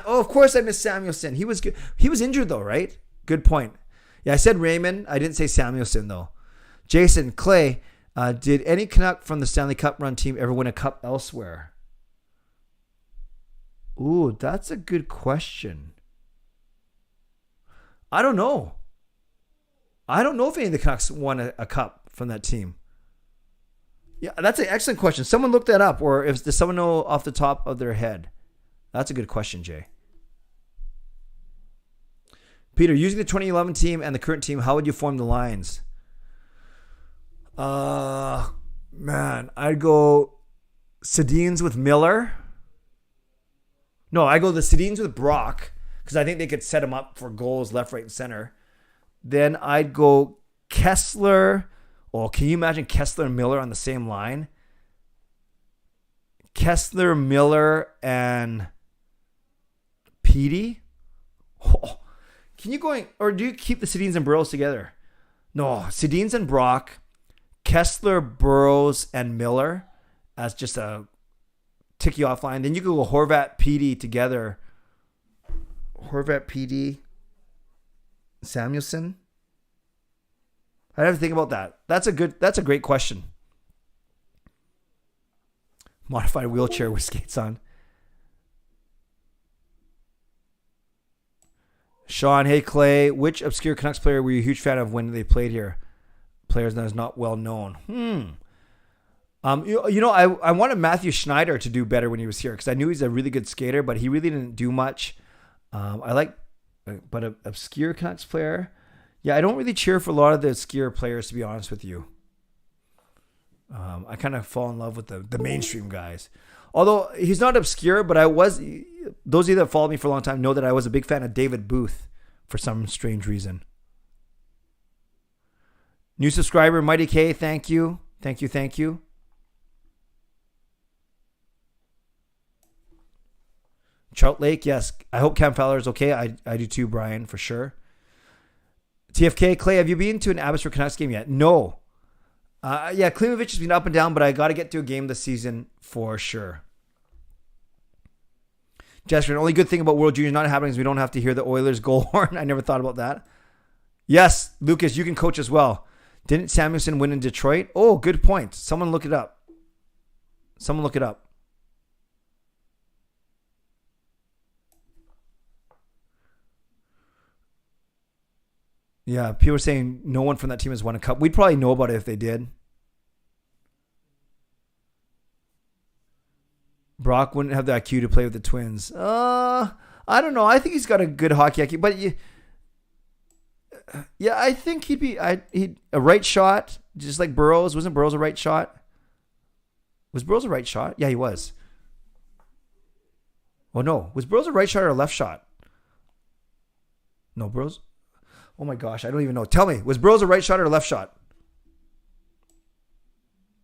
Oh, of course I missed Samuelson. He was good. He was injured though, right? Good point. Yeah, I said Raymond. I didn't say Samuelson though. Jason, Clay, did any Canuck from the Stanley Cup run team ever win a cup elsewhere? Ooh, that's a good question. I don't know. I don't know if any of the Canucks won a cup from that team. Yeah, that's an excellent question. Someone look that up, or does someone know off the top of their head? That's a good question, Jay. Peter, using the 2011 team and the current team, how would you form the lines? Man, I'd go Sedins with Miller. No, I go the Sedins with Brock, because I think they could set him up for goals left, right, and center. Then I'd go Kessler. Oh, can you imagine Kessler and Miller on the same line? Kessler, Miller, and Petey? Oh, can you or do you keep the Sedins and Burrows together? No, Sedins and Brock, Kessler, Burrows, and Miller as just a ticky off line. Then you could go Horvat, Petey together. Horvat, Petey, Samuelson. I'd have to think about that. That's a great question. Modified wheelchair with skates on. Sean, hey Clay, which obscure Canucks player were you a huge fan of when they played here? Players that is not well known. I wanted Matthew Schneider to do better when he was here because I knew he's a really good skater, but he really didn't do much. But an obscure Canucks player. Yeah, I don't really cheer for a lot of the obscure players, to be honest with you. I kind of fall in love with the mainstream guys. Although he's not obscure, but those of you that followed me for a long time know that I was a big fan of David Booth for some strange reason. New subscriber, Mighty K, thank you. Thank you. Trout Lake, yes. I hope Cam Fowler is okay. I do too, Brian, for sure. TFK, Clay, have you been to an Abbotsford Canucks game yet? No. Yeah, Klimovich has been up and down, but I got to get to a game this season for sure. Jessica, the only good thing about World Juniors not happening is we don't have to hear the Oilers goal horn. I never thought about that. Yes, Lucas, you can coach as well. Didn't Samuelson win in Detroit? Oh, good point. Someone look it up. Yeah, people are saying no one from that team has won a cup. We'd probably know about it if they did. Brock wouldn't have the IQ to play with the Twins. I don't know. I think he's got a good hockey IQ, but I think he'd be a right shot, just like Burrows. Wasn't Burrows a right shot? Was Burrows a right shot? Yeah, he was. Oh no, was Burrows a right shot or a left shot? No, Burrows. Oh my gosh, I don't even know. Tell me, was Burrows a right shot or a left shot?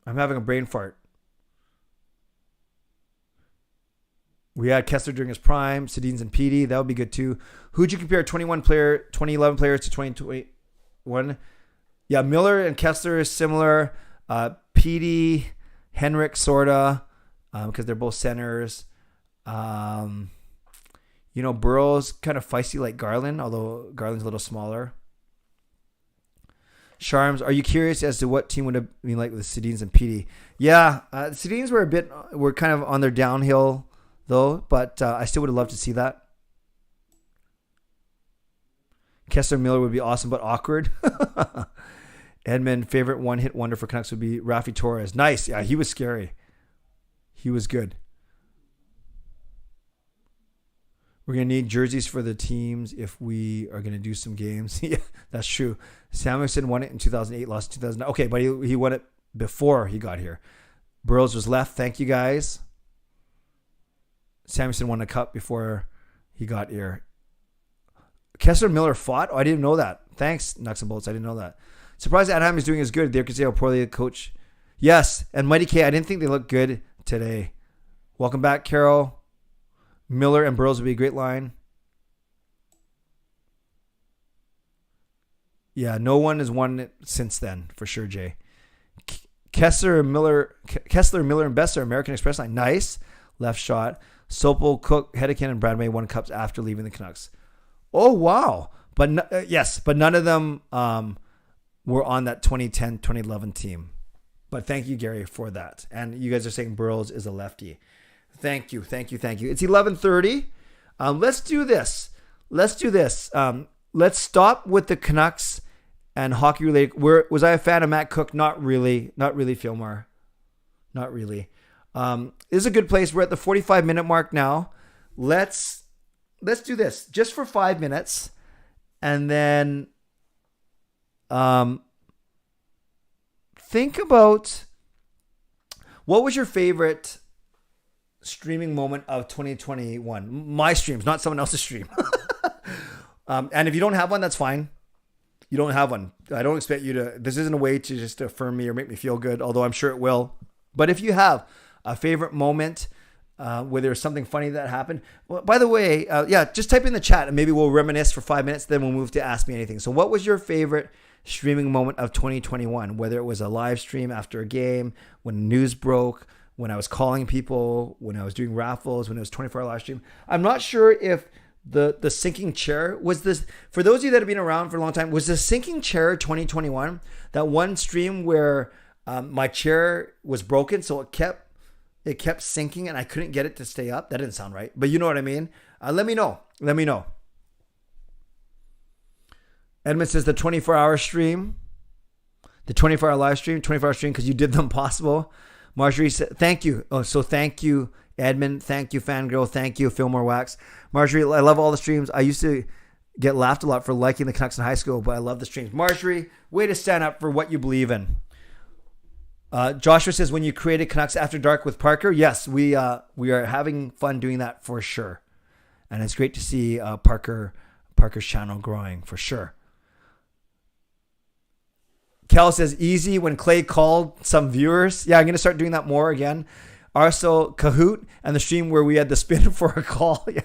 I'm having a brain fart. We had Kessler during his prime, Sedins and Petey. That would be good too. Who'd you compare 2011 players to 2021? Yeah, Miller and Kessler is similar. Petey, Henrik, sorta, because they're both centers. Burrow's kind of feisty like Garland, although Garland's a little smaller. Sharms, are you curious as to what team would have been like with Sedins and Petey? Yeah, the Sedins were kind of on their downhill though, but I still would have loved to see that. Kessler Miller would be awesome, but awkward. Edmund, favorite one-hit wonder for Canucks would be Rafi Torres. Nice. Yeah, he was scary. He was good. We're going to need jerseys for the teams if we are going to do some games. Yeah, that's true. Samuelson won it in 2008, lost in 2009. Okay, but he won it before he got here. Burroughs was left. Thank you, guys. Samuelson won a cup before he got here. Kessler Miller fought? Oh, I didn't know that. Thanks, Nucks and Bolts. I didn't know that. Surprised Anaheim is doing as good. They could see how poorly the coach. Yes, and Mighty K, I didn't think they looked good today. Welcome back, Carol. Miller and Burroughs would be a great line. Yeah, no one has won it since then, for sure, Jay. Kessler, Miller, and Best are American Express line. Nice. Left shot. Sopel, Cook, Hedekin, and Bradway won cups after leaving the Canucks. Oh, wow. But yes, but none of them were on that 2010-2011 team. But thank you, Gary, for that. And you guys are saying Burroughs is a lefty. Thank you. It's 11:30. Let's do this. Let's stop with the Canucks and hockey related. Was I a fan of Matt Cook? Not really, Fillmore. Not really. This is a good place. We're at the 45-minute mark now. Let's do this just for 5 minutes, and then think about what was your favorite streaming moment of 2021. My streams, not someone else's stream. And if you don't have one, that's fine. You don't have one. I don't expect you to. This isn't a way to just affirm me or make me feel good, although I'm sure it will. But if you have a favorite moment, where there's something funny that happened. Well, by the way, just type in the chat and maybe we'll reminisce for 5 minutes. Then we'll move to Ask Me Anything. So what was your favorite streaming moment of 2021? Whether it was a live stream after a game, when news broke, when I was calling people, when I was doing raffles, when it was 24-hour live stream. I'm not sure if the sinking chair was this. For those of you that have been around for a long time, was the sinking chair 2021? That one stream where my chair was broken, so it kept sinking and I couldn't get it to stay up. That didn't sound right, but you know what I mean. Let me know. Edmund says the 24-hour stream, the 24-hour live stream, 24-hour stream because you did them possible. Marjorie said, thank you. Oh, so thank you, Edmund. Thank you, Fangirl. Thank you, Fillmore Wax. Marjorie, I love all the streams. I used to get laughed a lot for liking the Canucks in high school, but I love the streams. Marjorie, way to stand up for what you believe in. Joshua says, when you created Canucks After Dark with Parker, yes, we are having fun doing that for sure. And it's great to see Parker's channel growing for sure. Cal says, easy when Clay called some viewers. Yeah, I'm going to start doing that more again. Arso Kahoot and the stream where we had the spin for a call. Yeah.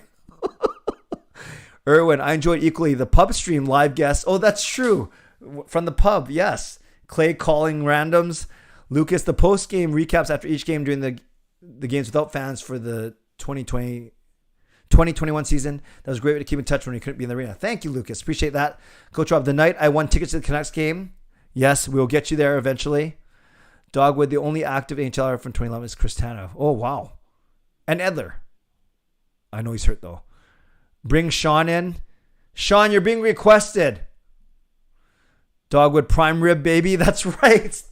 Erwin, I enjoyed equally the pub stream live guests. Oh, that's true. From the pub, yes. Clay calling randoms. Lucas, the post-game recaps after each game during the games without fans for the 2021 season. That was a great way to keep in touch when we couldn't be in the arena. Thank you, Lucas. Appreciate that. Coach Rob, the night I won tickets to the Canucks game. Yes, we'll get you there eventually. Dogwood, the only active AHLer from 2011 is Chris Tanev. Oh, wow. And Edler. I know he's hurt, though. Bring Sean in. Sean, you're being requested. Dogwood prime rib, baby. That's right.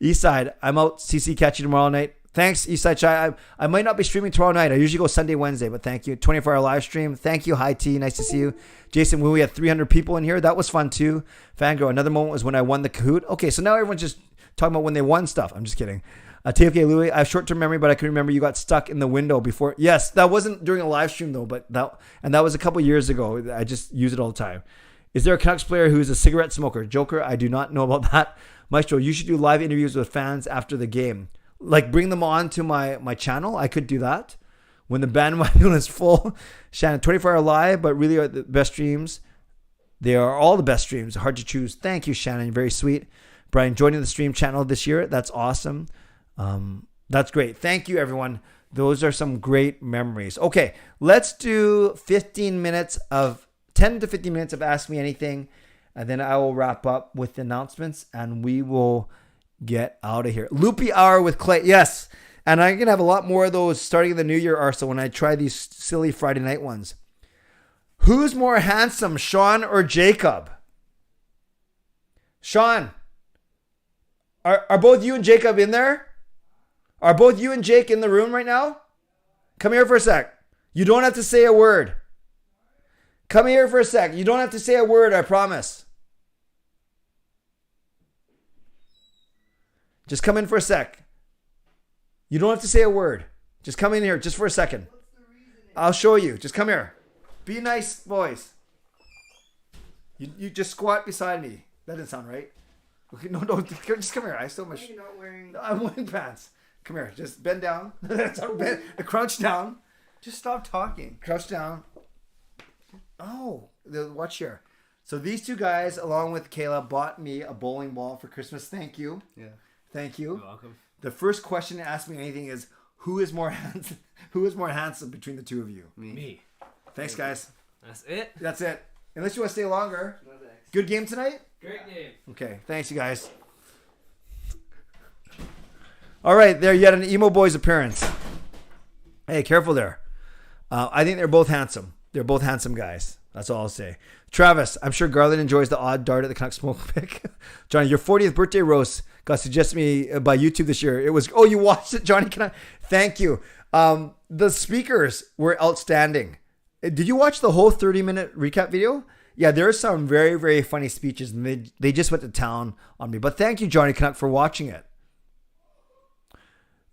Eastside, I'm out. CC, catch you tomorrow night. Thanks, Eastside Chai. I might not be streaming tomorrow night. I usually go Sunday, Wednesday, but thank you. 24-hour live stream. Thank you, High T. Nice to see you. Jason, when we had 300 people in here, that was fun too. Fangirl, another moment was when I won the Kahoot. Okay, so now everyone's just talking about when they won stuff. I'm just kidding. TFK Louis, I have short-term memory, but I can remember you got stuck in the window before. Yes, that wasn't during a live stream though, but that was a couple years ago. I just use it all the time. Is there a Canucks player who's a cigarette smoker? Joker, I do not know about that. Maestro, you should do live interviews with fans after the game. Like bring them on to my channel. I could do that when the bandwagon is full. Shannon, 24-hour live, but really are the best streams. They are all the best streams. Hard to choose. Thank you, Shannon. Very sweet. Brian, joining the stream channel this year. That's awesome. That's great. Thank you, everyone. Those are some great memories. Okay, let's do 10 to 15 minutes of Ask Me Anything, and then I will wrap up with the announcements, and we will get out of here. Loopy Hour with Clay. Yes. And I'm going to have a lot more of those starting in the new year, Arsenal, when I try these silly Friday night ones. Who's more handsome, Sean or Jacob? Sean, are both you and Jacob in there? Are both you and Jake in the room right now? Come here for a sec. You don't have to say a word. Come here for a sec. You don't have to say a word, I promise. Just come in for a sec. You don't have to say a word. Just come in here just for a second. I'll show you. Just come here. Be nice, boys. You just squat beside me. That didn't sound right. Okay, no, just come here. I still have my I'm wearing pants. Come here. Just bend down. Crouch down. Just stop talking. Crouch down. Oh, watch here. So these two guys, along with Kayla, bought me a bowling ball for Christmas. Thank you. Yeah. Thank you. You're welcome. The first question to ask me anything is, who is more handsome? Who is more handsome between the two of you? Me. Thanks, guys. That's it. That's it. Unless you want to stay longer. No thanks. Good game tonight? Great game. Okay. Thanks, you guys. All right. There, you had an Emo Boys appearance. Hey, careful there. I think they're both handsome. They're both handsome guys. That's all I'll say. Travis, I'm sure Garland enjoys the odd dart at the Canucks smoke pick. Johnny, your 40th birthday roast got suggested me by YouTube this year. It was, you watched it, Johnny? Thank you. The speakers were outstanding. Did you watch the whole 30-minute recap video? Yeah, there are some very, very funny speeches, and they just went to town on me. But thank you, Johnny Canuck, for watching it.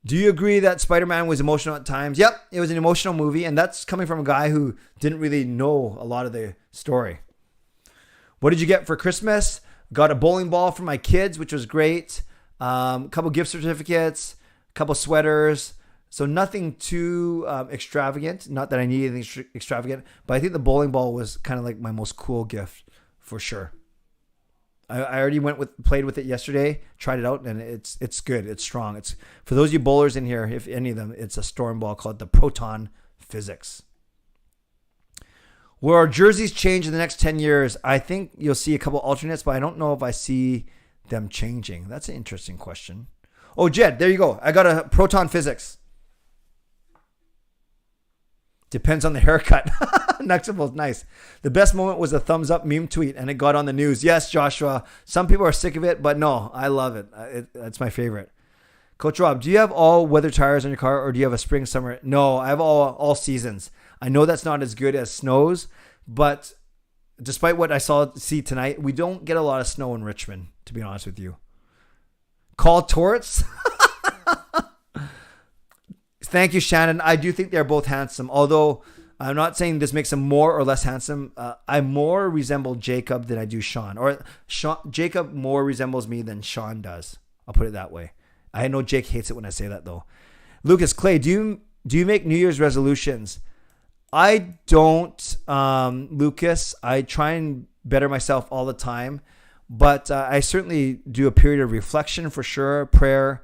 Do you agree that Spider-Man was emotional at times? Yep, it was an emotional movie, and that's coming from a guy who didn't really know a lot of the story. What did you get for Christmas? Got a bowling ball for my kids, which was great. A couple gift certificates, a couple sweaters. So nothing too extravagant. Not that I need anything extravagant, but I think the bowling ball was kind of like my most cool gift for sure. I already played with it yesterday, tried it out, and it's good. It's strong. It's for those of you bowlers in here, if any of them, it's a storm ball called the Proton Physics. Will our jerseys change in the next 10 years? I think you'll see a couple alternates, but I don't know if I see them changing. That's an interesting question. Oh, Jed, there you go. I got a Proton Physics. Depends on the haircut. Nucksfangirl, nice. The best moment was a thumbs up meme tweet, and it got on the news. Yes, Joshua. Some people are sick of it, but no, I love it. That's my favorite. Coach Rob, do you have all weather tires on your car, or do you have a spring, summer? No, I have all seasons. I know that's not as good as snows, but despite what I see tonight, we don't get a lot of snow in Richmond, to be honest with you. Call Torts. Thank you, Shannon. I do think they're both handsome, although I'm not saying this makes them more or less handsome. I more resemble Jacob than I do Sean. Jacob more resembles me than Sean does. I'll put it that way. I know Jake hates it when I say that, though. Lucas Clay, do you make New Year's resolutions? I don't, Lucas. I try and better myself all the time, but I certainly do a period of reflection for sure, prayer.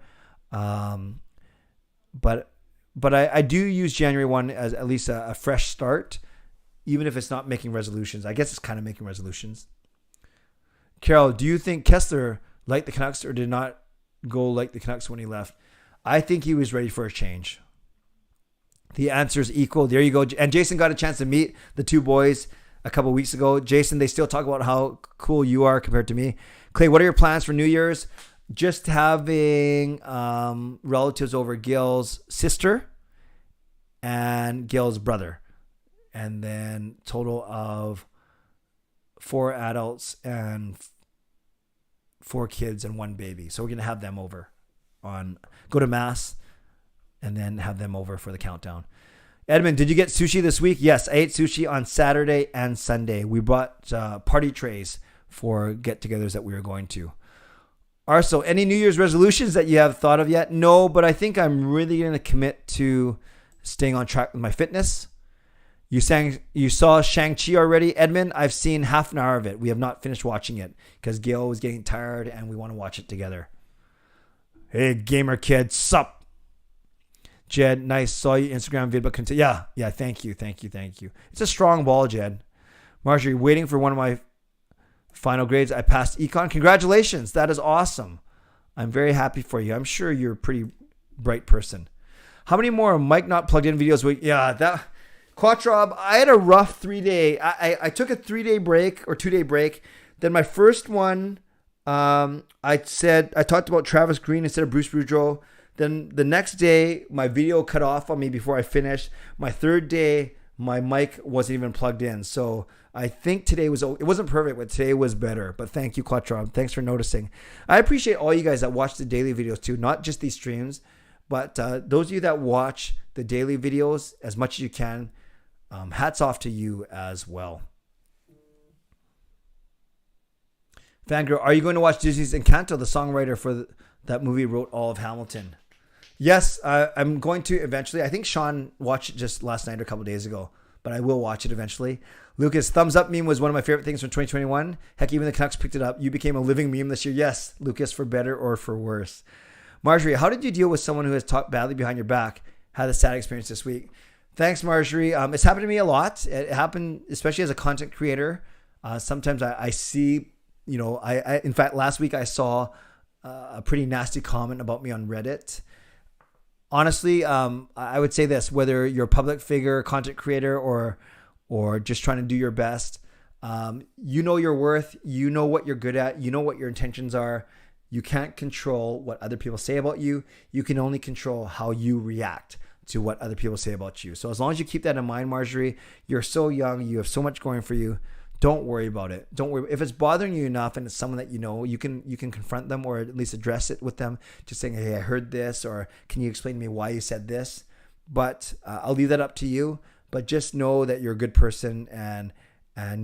But I do use January 1 as at least a fresh start, even if it's not making resolutions. I guess it's kind of making resolutions. Carol, do you think Kessler liked the Canucks or did not go like the Canucks when he left? I think he was ready for a change. The answer is equal. There you go. And Jason got a chance to meet the two boys a couple weeks ago. Jason, they still talk about how cool you are compared to me. Clay, what are your plans for New Year's? Just having relatives over, Gil's sister and Gil's brother. And then total of 4 adults and 4 kids and 1 baby. So we're going to have them over go to mass and then have them over for the countdown. Edmund, did you get sushi this week? Yes, I ate sushi on Saturday and Sunday. We brought party trays for get-togethers that we were going to. Arso, any New Year's resolutions that you have thought of yet? No, but I think I'm really going to commit to staying on track with my fitness. You saw Shang-Chi already, Edmund. I've seen half an hour of it. We have not finished watching it because Gail was getting tired and we want to watch it together. Hey, gamer kid, sup? Jed, nice. Saw you Instagram vid, but continue. Yeah. Thank you. It's a strong ball, Jed. Marjorie, waiting for one of my final grades. I passed econ. Congratulations. That is awesome. I'm very happy for you. I'm sure you're a pretty bright person. How many more mic not plugged in videos? Yeah, that Quattrob, I had a rough 3-day. I took a 3-day break or 2-day break. Then my first one, I talked about Travis Green instead of Bruce Boudreau. Then the next day, my video cut off on me before I finished. My third day, my mic wasn't even plugged in. So I think today it wasn't perfect, but today was better. But thank you, Quattrob. Thanks for noticing. I appreciate all you guys that watch the daily videos too, not just these streams, but those of you that watch the daily videos as much as you can, hats off to you as well. Fangirl, are you going to watch Disney's Encanto? The songwriter for that movie wrote all of Hamilton. Yes, I'm going to eventually. I think Sean watched it just last night or a couple days ago, but I will watch it eventually. Lucas, thumbs up meme was one of my favorite things from 2021. Heck, even the Canucks picked it up. You became a living meme this year. Yes, Lucas, for better or for worse. Marjorie, how did you deal with someone who has talked badly behind your back? Had a sad experience this week. Thanks, Marjorie. It's happened to me a lot. It happened, especially as a content creator. Sometimes I see, in fact, last week I saw a pretty nasty comment about me on Reddit. Honestly, I would say this, whether you're a public figure, content creator, or just trying to do your best, you know your worth, you know what you're good at, you know what your intentions are. You can't control what other people say about you. You can only control how you react to what other people say about you. So as long as you keep that in mind, Marjorie, you're so young, you have so much going for you. Don't worry about it. Don't worry. If it's bothering you enough and it's someone that you know, you can confront them or at least address it with them. Just saying, hey, I heard this, or can you explain to me why you said this? But I'll leave that up to you. But just know that you're a good person and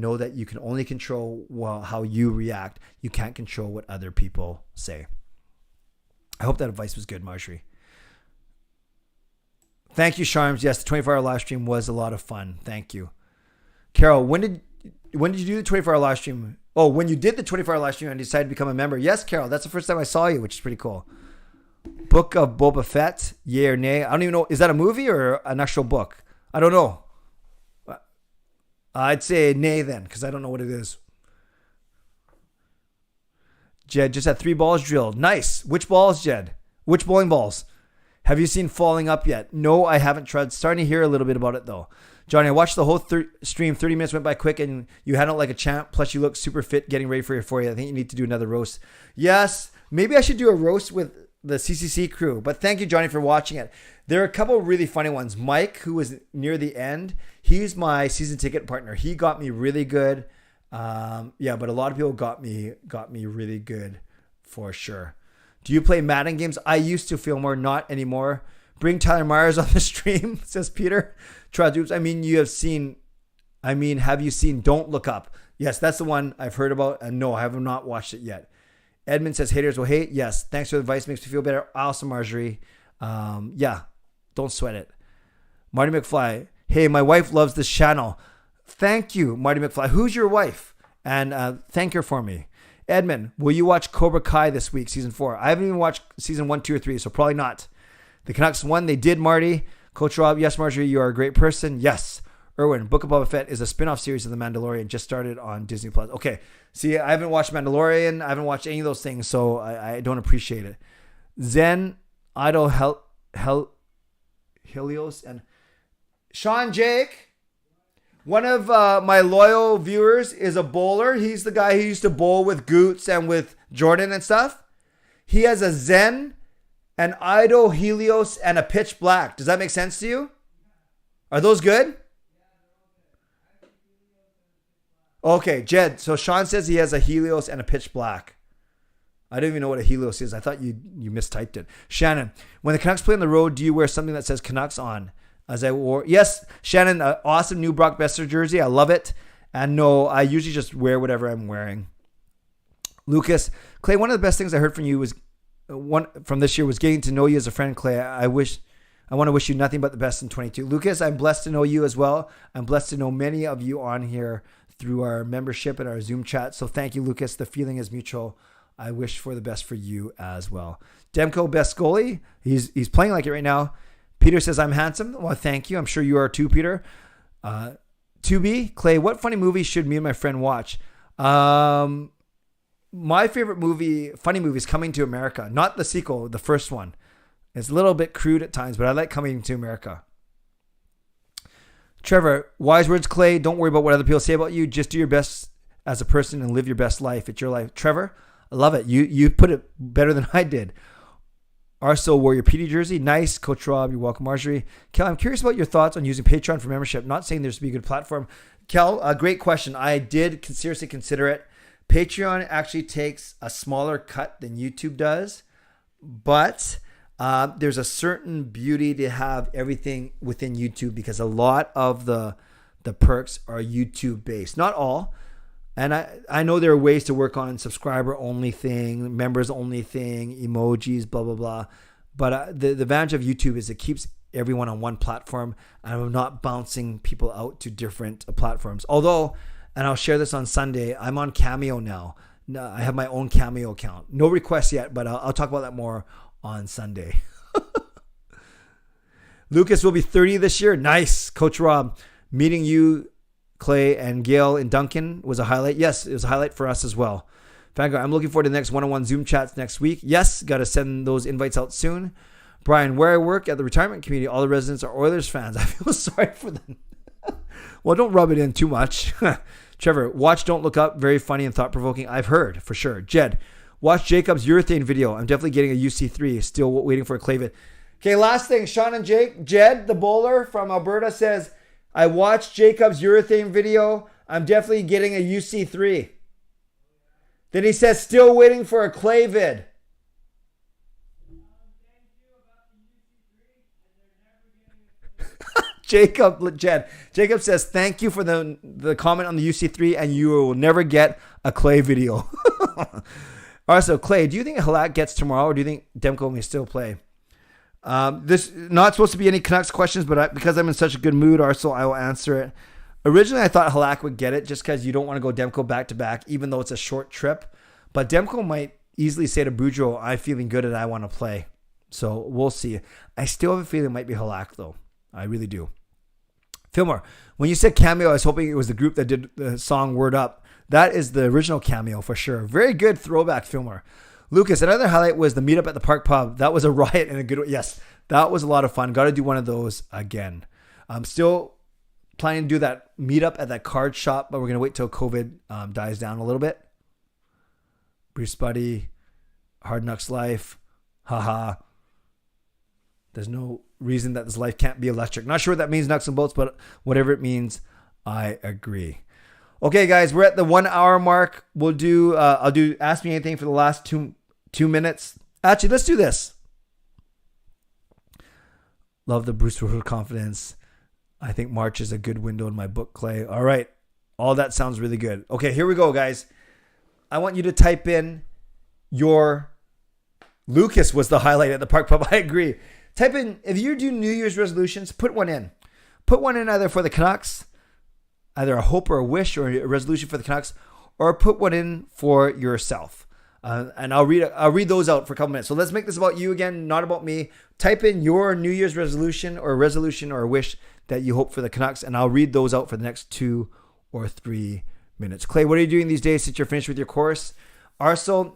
know that you can only control how you react. You can't control what other people say. I hope that advice was good, Marjorie. Thank you, Charms. Yes, the 24-hour live stream was a lot of fun. Thank you. Carol, when did you do the 24-hour live stream? Oh, when you did the 24-hour live stream and decided to become a member. Yes, Carol, that's the first time I saw you, which is pretty cool. Book of Boba Fett, yay or nay? I don't even know. Is that a movie or an actual book? I don't know. I'd say nay then, because I don't know what it is. Jed just had 3 balls drilled. Nice. Which balls, Jed? Which bowling balls? Have you seen Falling Up yet? No, I haven't tried. Starting to hear a little bit about it, though. Johnny, I watched the whole stream. 30 minutes went by quick, and you handled like a champ. Plus, you look super fit getting ready for your 40. I think you need to do another roast. Yes, maybe I should do a roast with the CCC crew. But thank you, Johnny, for watching it. There are a couple of really funny ones. Mike, who was near the end, he's my season ticket partner. He got me really good. But a lot of people got me really good for sure. Do you play Madden games? I used to, feel more, not anymore. Bring Tyler Myers on the stream, says Peter. Try dupes. Have you seen Don't Look Up? Yes, that's the one I've heard about. And no, I have not watched it yet. Edmund says haters will hate. Yes, thanks for the advice. Makes me feel better. Awesome, Marjorie. Don't sweat it. Marty McFly. Hey, my wife loves this channel. Thank you, Marty McFly. Who's your wife? And thank her for me. Edmund, will you watch Cobra Kai this week, season 4? I haven't even watched season 1, 2, or 3, so probably not. The Canucks won. They did, Marty. Coach Rob, yes, Marjorie, you are a great person. Yes. Erwin, Book of Boba Fett is a spin-off series of The Mandalorian. Just started on Disney+. Okay. See, I haven't watched Mandalorian. I haven't watched any of those things, so I don't appreciate it. Zen, Idol, Helios, and Sean Jake. One of my loyal viewers is a bowler. He's the guy who used to bowl with Goots and with Jordan and stuff. He has a Zen, an Idol, Helios, and a Pitch Black. Does that make sense to you? Are those good? Okay, Jed. So Sean says he has a Helios and a Pitch Black. I don't even know what a Helios is. I thought you mistyped it. Shannon, when the Canucks play on the road, do you wear something that says Canucks on? As I wore, yes, Shannon, awesome new Brock Besser jersey. I love it. And no, I usually just wear whatever I'm wearing. Lucas, Clay, one of the best things I heard from you was from this year was getting to know you as a friend, Clay. I want to wish you nothing but the best in 22. Lucas, I'm blessed to know you as well. I'm blessed to know many of you on here through our membership and our Zoom chat. So thank you, Lucas. The feeling is mutual. I wish for the best for you as well. Demko, best goalie. He's playing like it right now. Peter says, I'm handsome. Well, thank you. I'm sure you are too, Peter. 2B, Clay, what funny movie should me and my friend watch? My favorite funny movie is Coming to America. Not the sequel, the first one. It's a little bit crude at times, but I like coming to America. Trevor, wise words, Clay. Don't worry about what other people say about you. Just do your best as a person and live your best life. It's your life. Trevor, I love it. You put it better than I did. Arso wore your PD jersey. Nice. Coach Rob, you're welcome. Marjorie. Kel, I'm curious about your thoughts on using Patreon for membership. Not saying there's to be a good platform. Kel, a great question. I did seriously consider it. Patreon actually takes a smaller cut than YouTube does, but there's a certain beauty to have everything within YouTube because a lot of the perks are YouTube based. Not all. And I know there are ways to work on subscriber only thing, members only thing, emojis, blah, blah, blah. But the advantage of YouTube is it keeps everyone on one platform and I'm not bouncing people out to different platforms. Although, and I'll share this on Sunday, I'm on Cameo now. I have my own Cameo account. No requests yet, but I'll talk about that more on Sunday. Lucas will be 30 this year. Nice. Coach Rob, meeting you, Clay, and Gail in Duncan was a highlight. Yes, it was a highlight for us as well. Vanguard, I'm looking forward to the next one-on-one Zoom chats next week. Yes, got to send those invites out soon. Brian, where I work at the retirement community, all the residents are Oilers fans. I feel sorry for them. Well, don't rub it in too much. Trevor, watch Don't Look Up. Very funny and thought-provoking. I've heard, for sure. Jed, watch Jacob's urethane video. I'm definitely getting a UC3. Still waiting for a Clayvid. Okay, last thing. Sean and Jed, the bowler from Alberta, says, I watched Jacob's urethane video. I'm definitely getting a UC3. Then he says, still waiting for a Clayvid. Jacob says, thank you for the comment on the UC3 and you will never get a Clay video. Also, Clay, do you think Halak gets tomorrow or do you think Demko may still play? This not supposed to be any Canucks questions, but because I'm in such a good mood, Arsenal, I will answer it. Originally, I thought Halak would get it just because you don't want to go Demko back to back, even though it's a short trip. But Demko might easily say to Boudreau, I'm feeling good and I want to play. So we'll see. I still have a feeling it might be Halak, though. I really do. Fillmore, when you said Cameo, I was hoping it was the group that did the song Word Up. That is the original Cameo for sure. Very good throwback, Fillmore. Lucas, another highlight was the meetup at the Park Pub. That was a riot and a good one. Yes, that was a lot of fun. Got to do one of those again. I'm still planning to do that meetup at that card shop, but we're going to wait till COVID dies down a little bit. Bruce Buddy, Hard Knocks Life, haha. There's no reason that this life can't be electric. Not sure what that means, Nucks and Bolts, but whatever it means, I agree. Okay, guys, we're at the 1 hour mark. We'll do, I'll do Ask Me Anything for the last two minutes. Actually, let's do this. Love the Bruce Willis confidence. I think March is a good window in my book, Clay. All right. All that sounds really good. Okay, here we go, guys. I want you to type in your Lucas was the highlight at the Park Pub. I agree. Type in, if you do New Year's resolutions, put one in. Put one in either for the Canucks, either a hope or a wish or a resolution for the Canucks, or put one in for yourself. And I'll read those out for a couple minutes. So let's make this about you again, not about me. Type in your New Year's resolution or a wish that you hope for the Canucks, and I'll read those out for the next 2 or 3 minutes. Clay, what are you doing these days since you're finished with your course? Arsenal,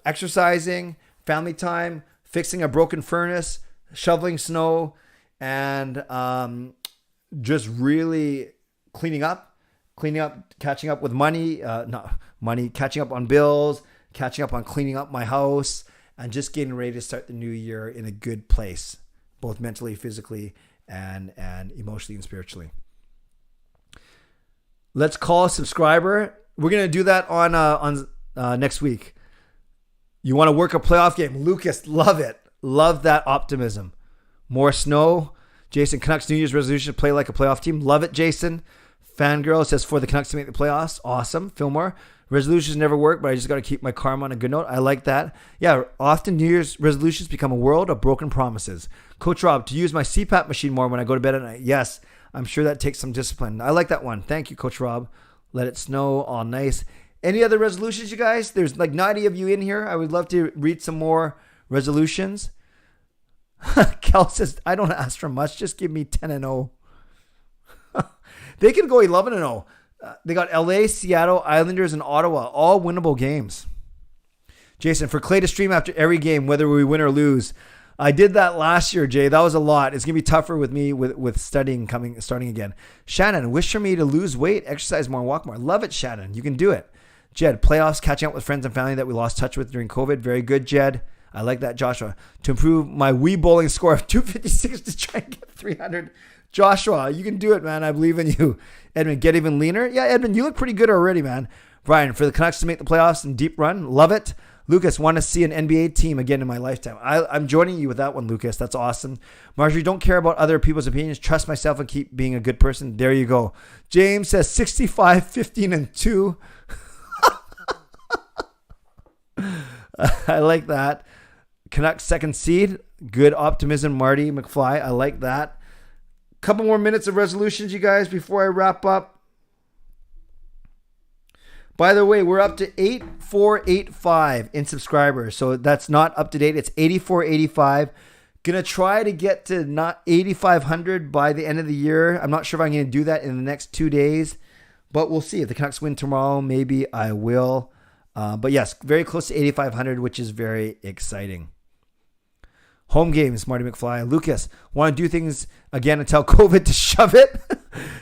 exercising, family time, fixing a broken furnace, shoveling snow, and just really cleaning up, catching up with money, catching up on bills, catching up on cleaning up my house, and just getting ready to start the new year in a good place, both mentally, physically, and emotionally and spiritually. Let's call a subscriber. We're going to do that on next week. You want to work a playoff game? Lucas, love it. Love that optimism. More snow. Jason, Canucks New Year's resolution to play like a playoff team. Love it, Jason. Fangirl says for the Canucks to make the playoffs. Awesome. Fillmore. Resolutions never work, but I just got to keep my karma on a good note. I like that. Yeah, often New Year's resolutions become a world of broken promises. Coach Rob, to use my CPAP machine more when I go to bed at night. Yes, I'm sure that takes some discipline. I like that one. Thank you, Coach Rob. Let it snow. All nice. Any other resolutions, you guys? There's like 90 of you in here. I would love to read some more resolutions. Cal says, I don't ask for much. Just give me 10-0. They can go 11-0. They got LA, Seattle, Islanders, and Ottawa. All winnable games. Jason, for Clay to stream after every game, whether we win or lose, I did that last year, Jay. That was a lot. It's going to be tougher with me with studying starting again. Shannon, wish for me to lose weight, exercise more, walk more. Love it, Shannon. You can do it. Jed, playoffs, catching up with friends and family that we lost touch with during COVID. Very good, Jed. I like that, Joshua. To improve my Wii bowling score of 256 to try and get 300. Joshua, you can do it, man. I believe in you. Edmund, get even leaner. Yeah, Edmund, you look pretty good already, man. Brian, for the Canucks to make the playoffs and deep run. Love it. Lucas, want to see an NBA team again in my lifetime. I'm joining you with that one, Lucas. That's awesome. Marjorie, don't care about other people's opinions. Trust myself and keep being a good person. There you go. James says 65, 15, and 2. I like that. Canucks second seed. Good optimism, Marty McFly. I like that. Couple more minutes of resolutions, you guys, before I wrap up. By the way, we're up to 8485 in subscribers. So that's not up to date. It's 8485. Gonna try to get to not 8500 by the end of the year. I'm not sure if I'm gonna do that in the next 2 days, but we'll see. If the Canucks win tomorrow, maybe I will. But yes, very close to 8500, which is very exciting. Home games, Marty McFly. Lucas, want to do things again and tell COVID to shove it?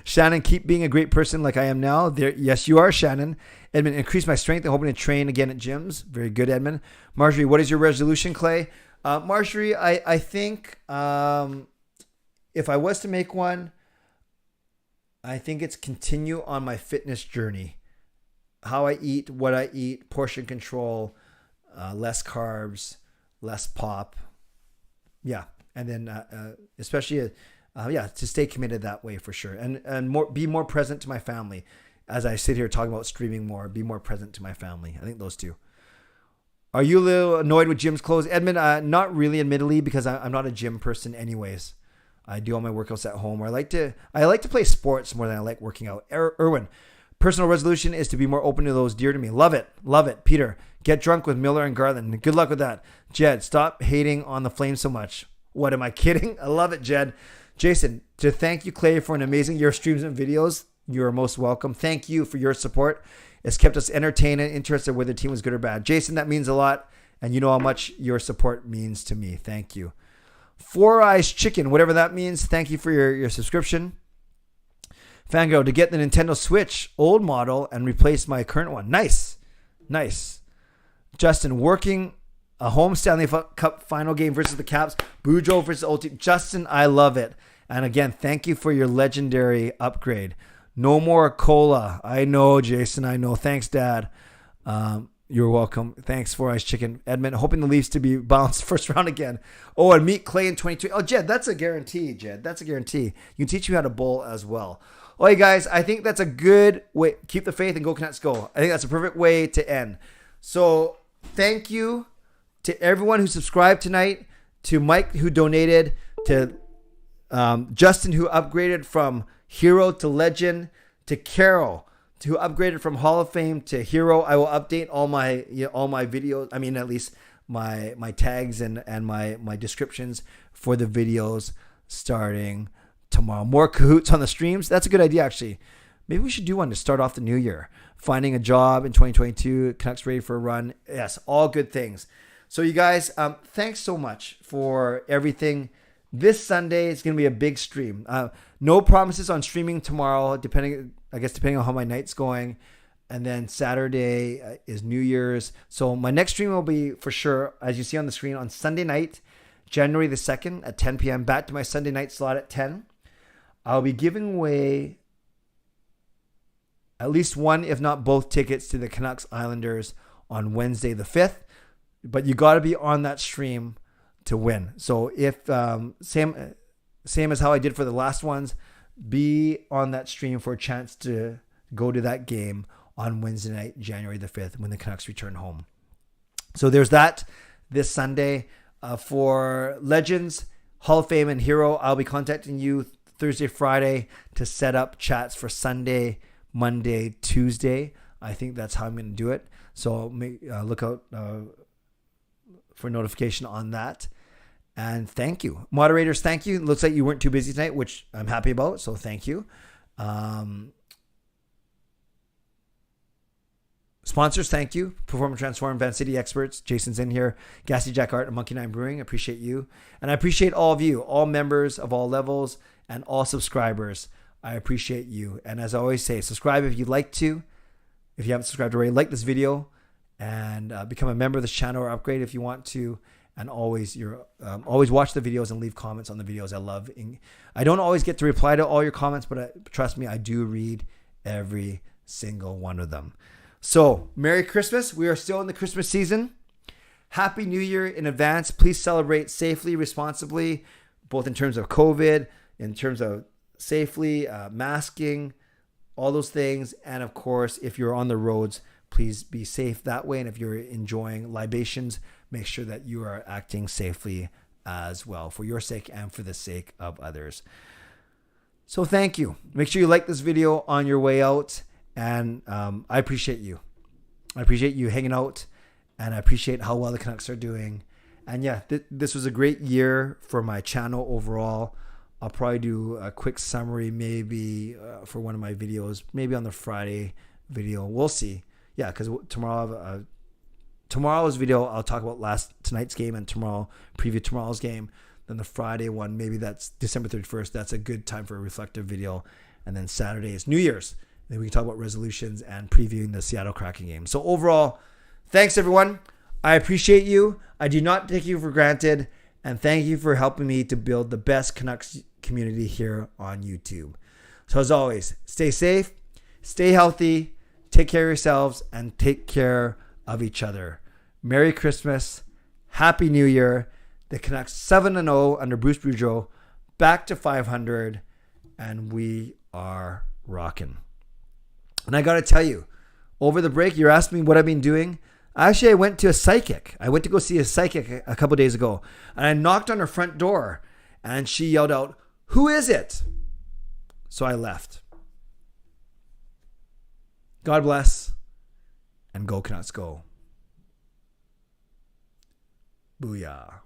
Shannon, keep being a great person like I am now. There, yes, you are, Shannon. Edmund, increase my strength and hoping to train again at gyms. Very good, Edmund. Marjorie, what is your resolution, Clay? Marjorie, I think if I was to make one, I think it's continue on my fitness journey. How I eat, what I eat, portion control, less carbs, less pop. Yeah, and then especially, to stay committed that way for sure, and be more present to my family. As I sit here talking about streaming more, be more present to my family. I think those two. Are you a little annoyed with gyms closed, Edmund? Not really, admittedly, because I'm not a gym person, anyways. I do all my workouts at home. Or I like to play sports more than I like working out. Erwin, personal resolution is to be more open to those dear to me. Love it. Peter, get drunk with Miller and Garland. Good luck with that. Jed, stop hating on the Flames so much. What, am I kidding? I love it, Jed. Jason, to thank you, Clay, for an amazing year of streams and videos. You are most welcome. Thank you for your support. It's kept us entertained and interested whether the team was good or bad. Jason, that means a lot. And you know how much your support means to me. Thank you. Four Eyes Chicken, whatever that means. Thank you for your subscription. Fangirl, to get the Nintendo Switch old model and replace my current one. Nice. Justin, working a home Stanley Cup final game versus the Caps. Boudreaux versus Ulti. Justin, I love it. And again, thank you for your legendary upgrade. No more cola. I know, Jason. I know. Thanks, Dad. You're welcome. Thanks, Four Eyes Chicken. Edmund, hoping the Leafs to be bounced first round again. Oh, and meet Clay in 22. Oh, Jed, that's a guarantee, Jed. That's a guarantee. You can teach me how to bowl as well. Oh, you guys, I think that's a good way. Keep the faith and go Canucks go. I think that's a perfect way to end. So thank you to everyone who subscribed tonight, to Mike who donated, to Justin who upgraded from Hero to Legend, to Carol who upgraded from Hall of Fame to Hero. I will update all my videos. I mean, at least my tags and my descriptions for the videos starting tomorrow. More cahoots on the streams. That's a good idea, actually. Maybe we should do one to start off the new year. Finding a job in 2022. Canucks ready for a run. Yes, all good things. So you guys, thanks so much for everything. This Sunday is going to be a big stream. No promises on streaming tomorrow, depending on how my night's going. And then Saturday is New Year's. So my next stream will be for sure, as you see on the screen, on Sunday night, January the 2nd at 10 p.m. Back to my Sunday night slot at 10. I'll be giving away at least one, if not both, tickets to the Canucks Islanders on Wednesday the 5th. But you got to be on that stream to win. So if same as how I did for the last ones, be on that stream for a chance to go to that game on Wednesday night, January the 5th, when the Canucks return home. So there's that this Sunday. For Legends, Hall of Fame, and Hero, I'll be contacting you Thursday, Friday to set up chats for Sunday, Monday, Tuesday. I think that's how I'm going to do it. So look out for notification on that. And thank you. Moderators, thank you. Looks like you weren't too busy tonight, which I'm happy about. So thank you. Sponsors, thank you. Perform and Transform, Van City Experts. Jason's in here. Gassy Jack Art and Monkey Nine Brewing. Appreciate you. And I appreciate all of you, all members of all levels and all subscribers. I appreciate you. And as I always say, subscribe if you'd like to. If you haven't subscribed already, like this video and become a member of this channel or upgrade if you want to. And always always watch the videos and leave comments on the videos. I don't always get to reply to all your comments, but trust me, I do read every single one of them. So, Merry Christmas. We are still in the Christmas season. Happy New Year in advance. Please celebrate safely, responsibly, both in terms of COVID, in terms of safely, masking, all those things. And of course, if you're on the roads, please be safe that way. And if you're enjoying libations, make sure that you are acting safely as well, for your sake and for the sake of others. So thank you. Make sure you like this video on your way out. And I appreciate you. I appreciate you hanging out. And I appreciate how well the Canucks are doing. And yeah, this was a great year for my channel overall. I'll probably do a quick summary maybe for one of my videos, maybe on the Friday video. We'll see. Yeah, because tomorrow's video, I'll talk about tonight's game, and preview tomorrow's game. Then the Friday one, maybe that's December 31st. That's a good time for a reflective video. And then Saturday is New Year's. Then we can talk about resolutions and previewing the Seattle Kraken game. So overall, thanks everyone. I appreciate you. I do not take you for granted. And thank you for helping me to build the best Canucks community here on YouTube. So as always, stay safe, stay healthy, take care of yourselves, and take care of each other. Merry Christmas. Happy New Year. The Canucks 7-0 under Bruce Boudreau, back to 500, and we are rocking. And I got to tell you, over the break, you're asking me what I've been doing. Actually, I went to a psychic. I went to go see a psychic a couple days ago, and I knocked on her front door, and she yelled out, "Who is it?" So I left. God bless, and go Canucks go. Booyah.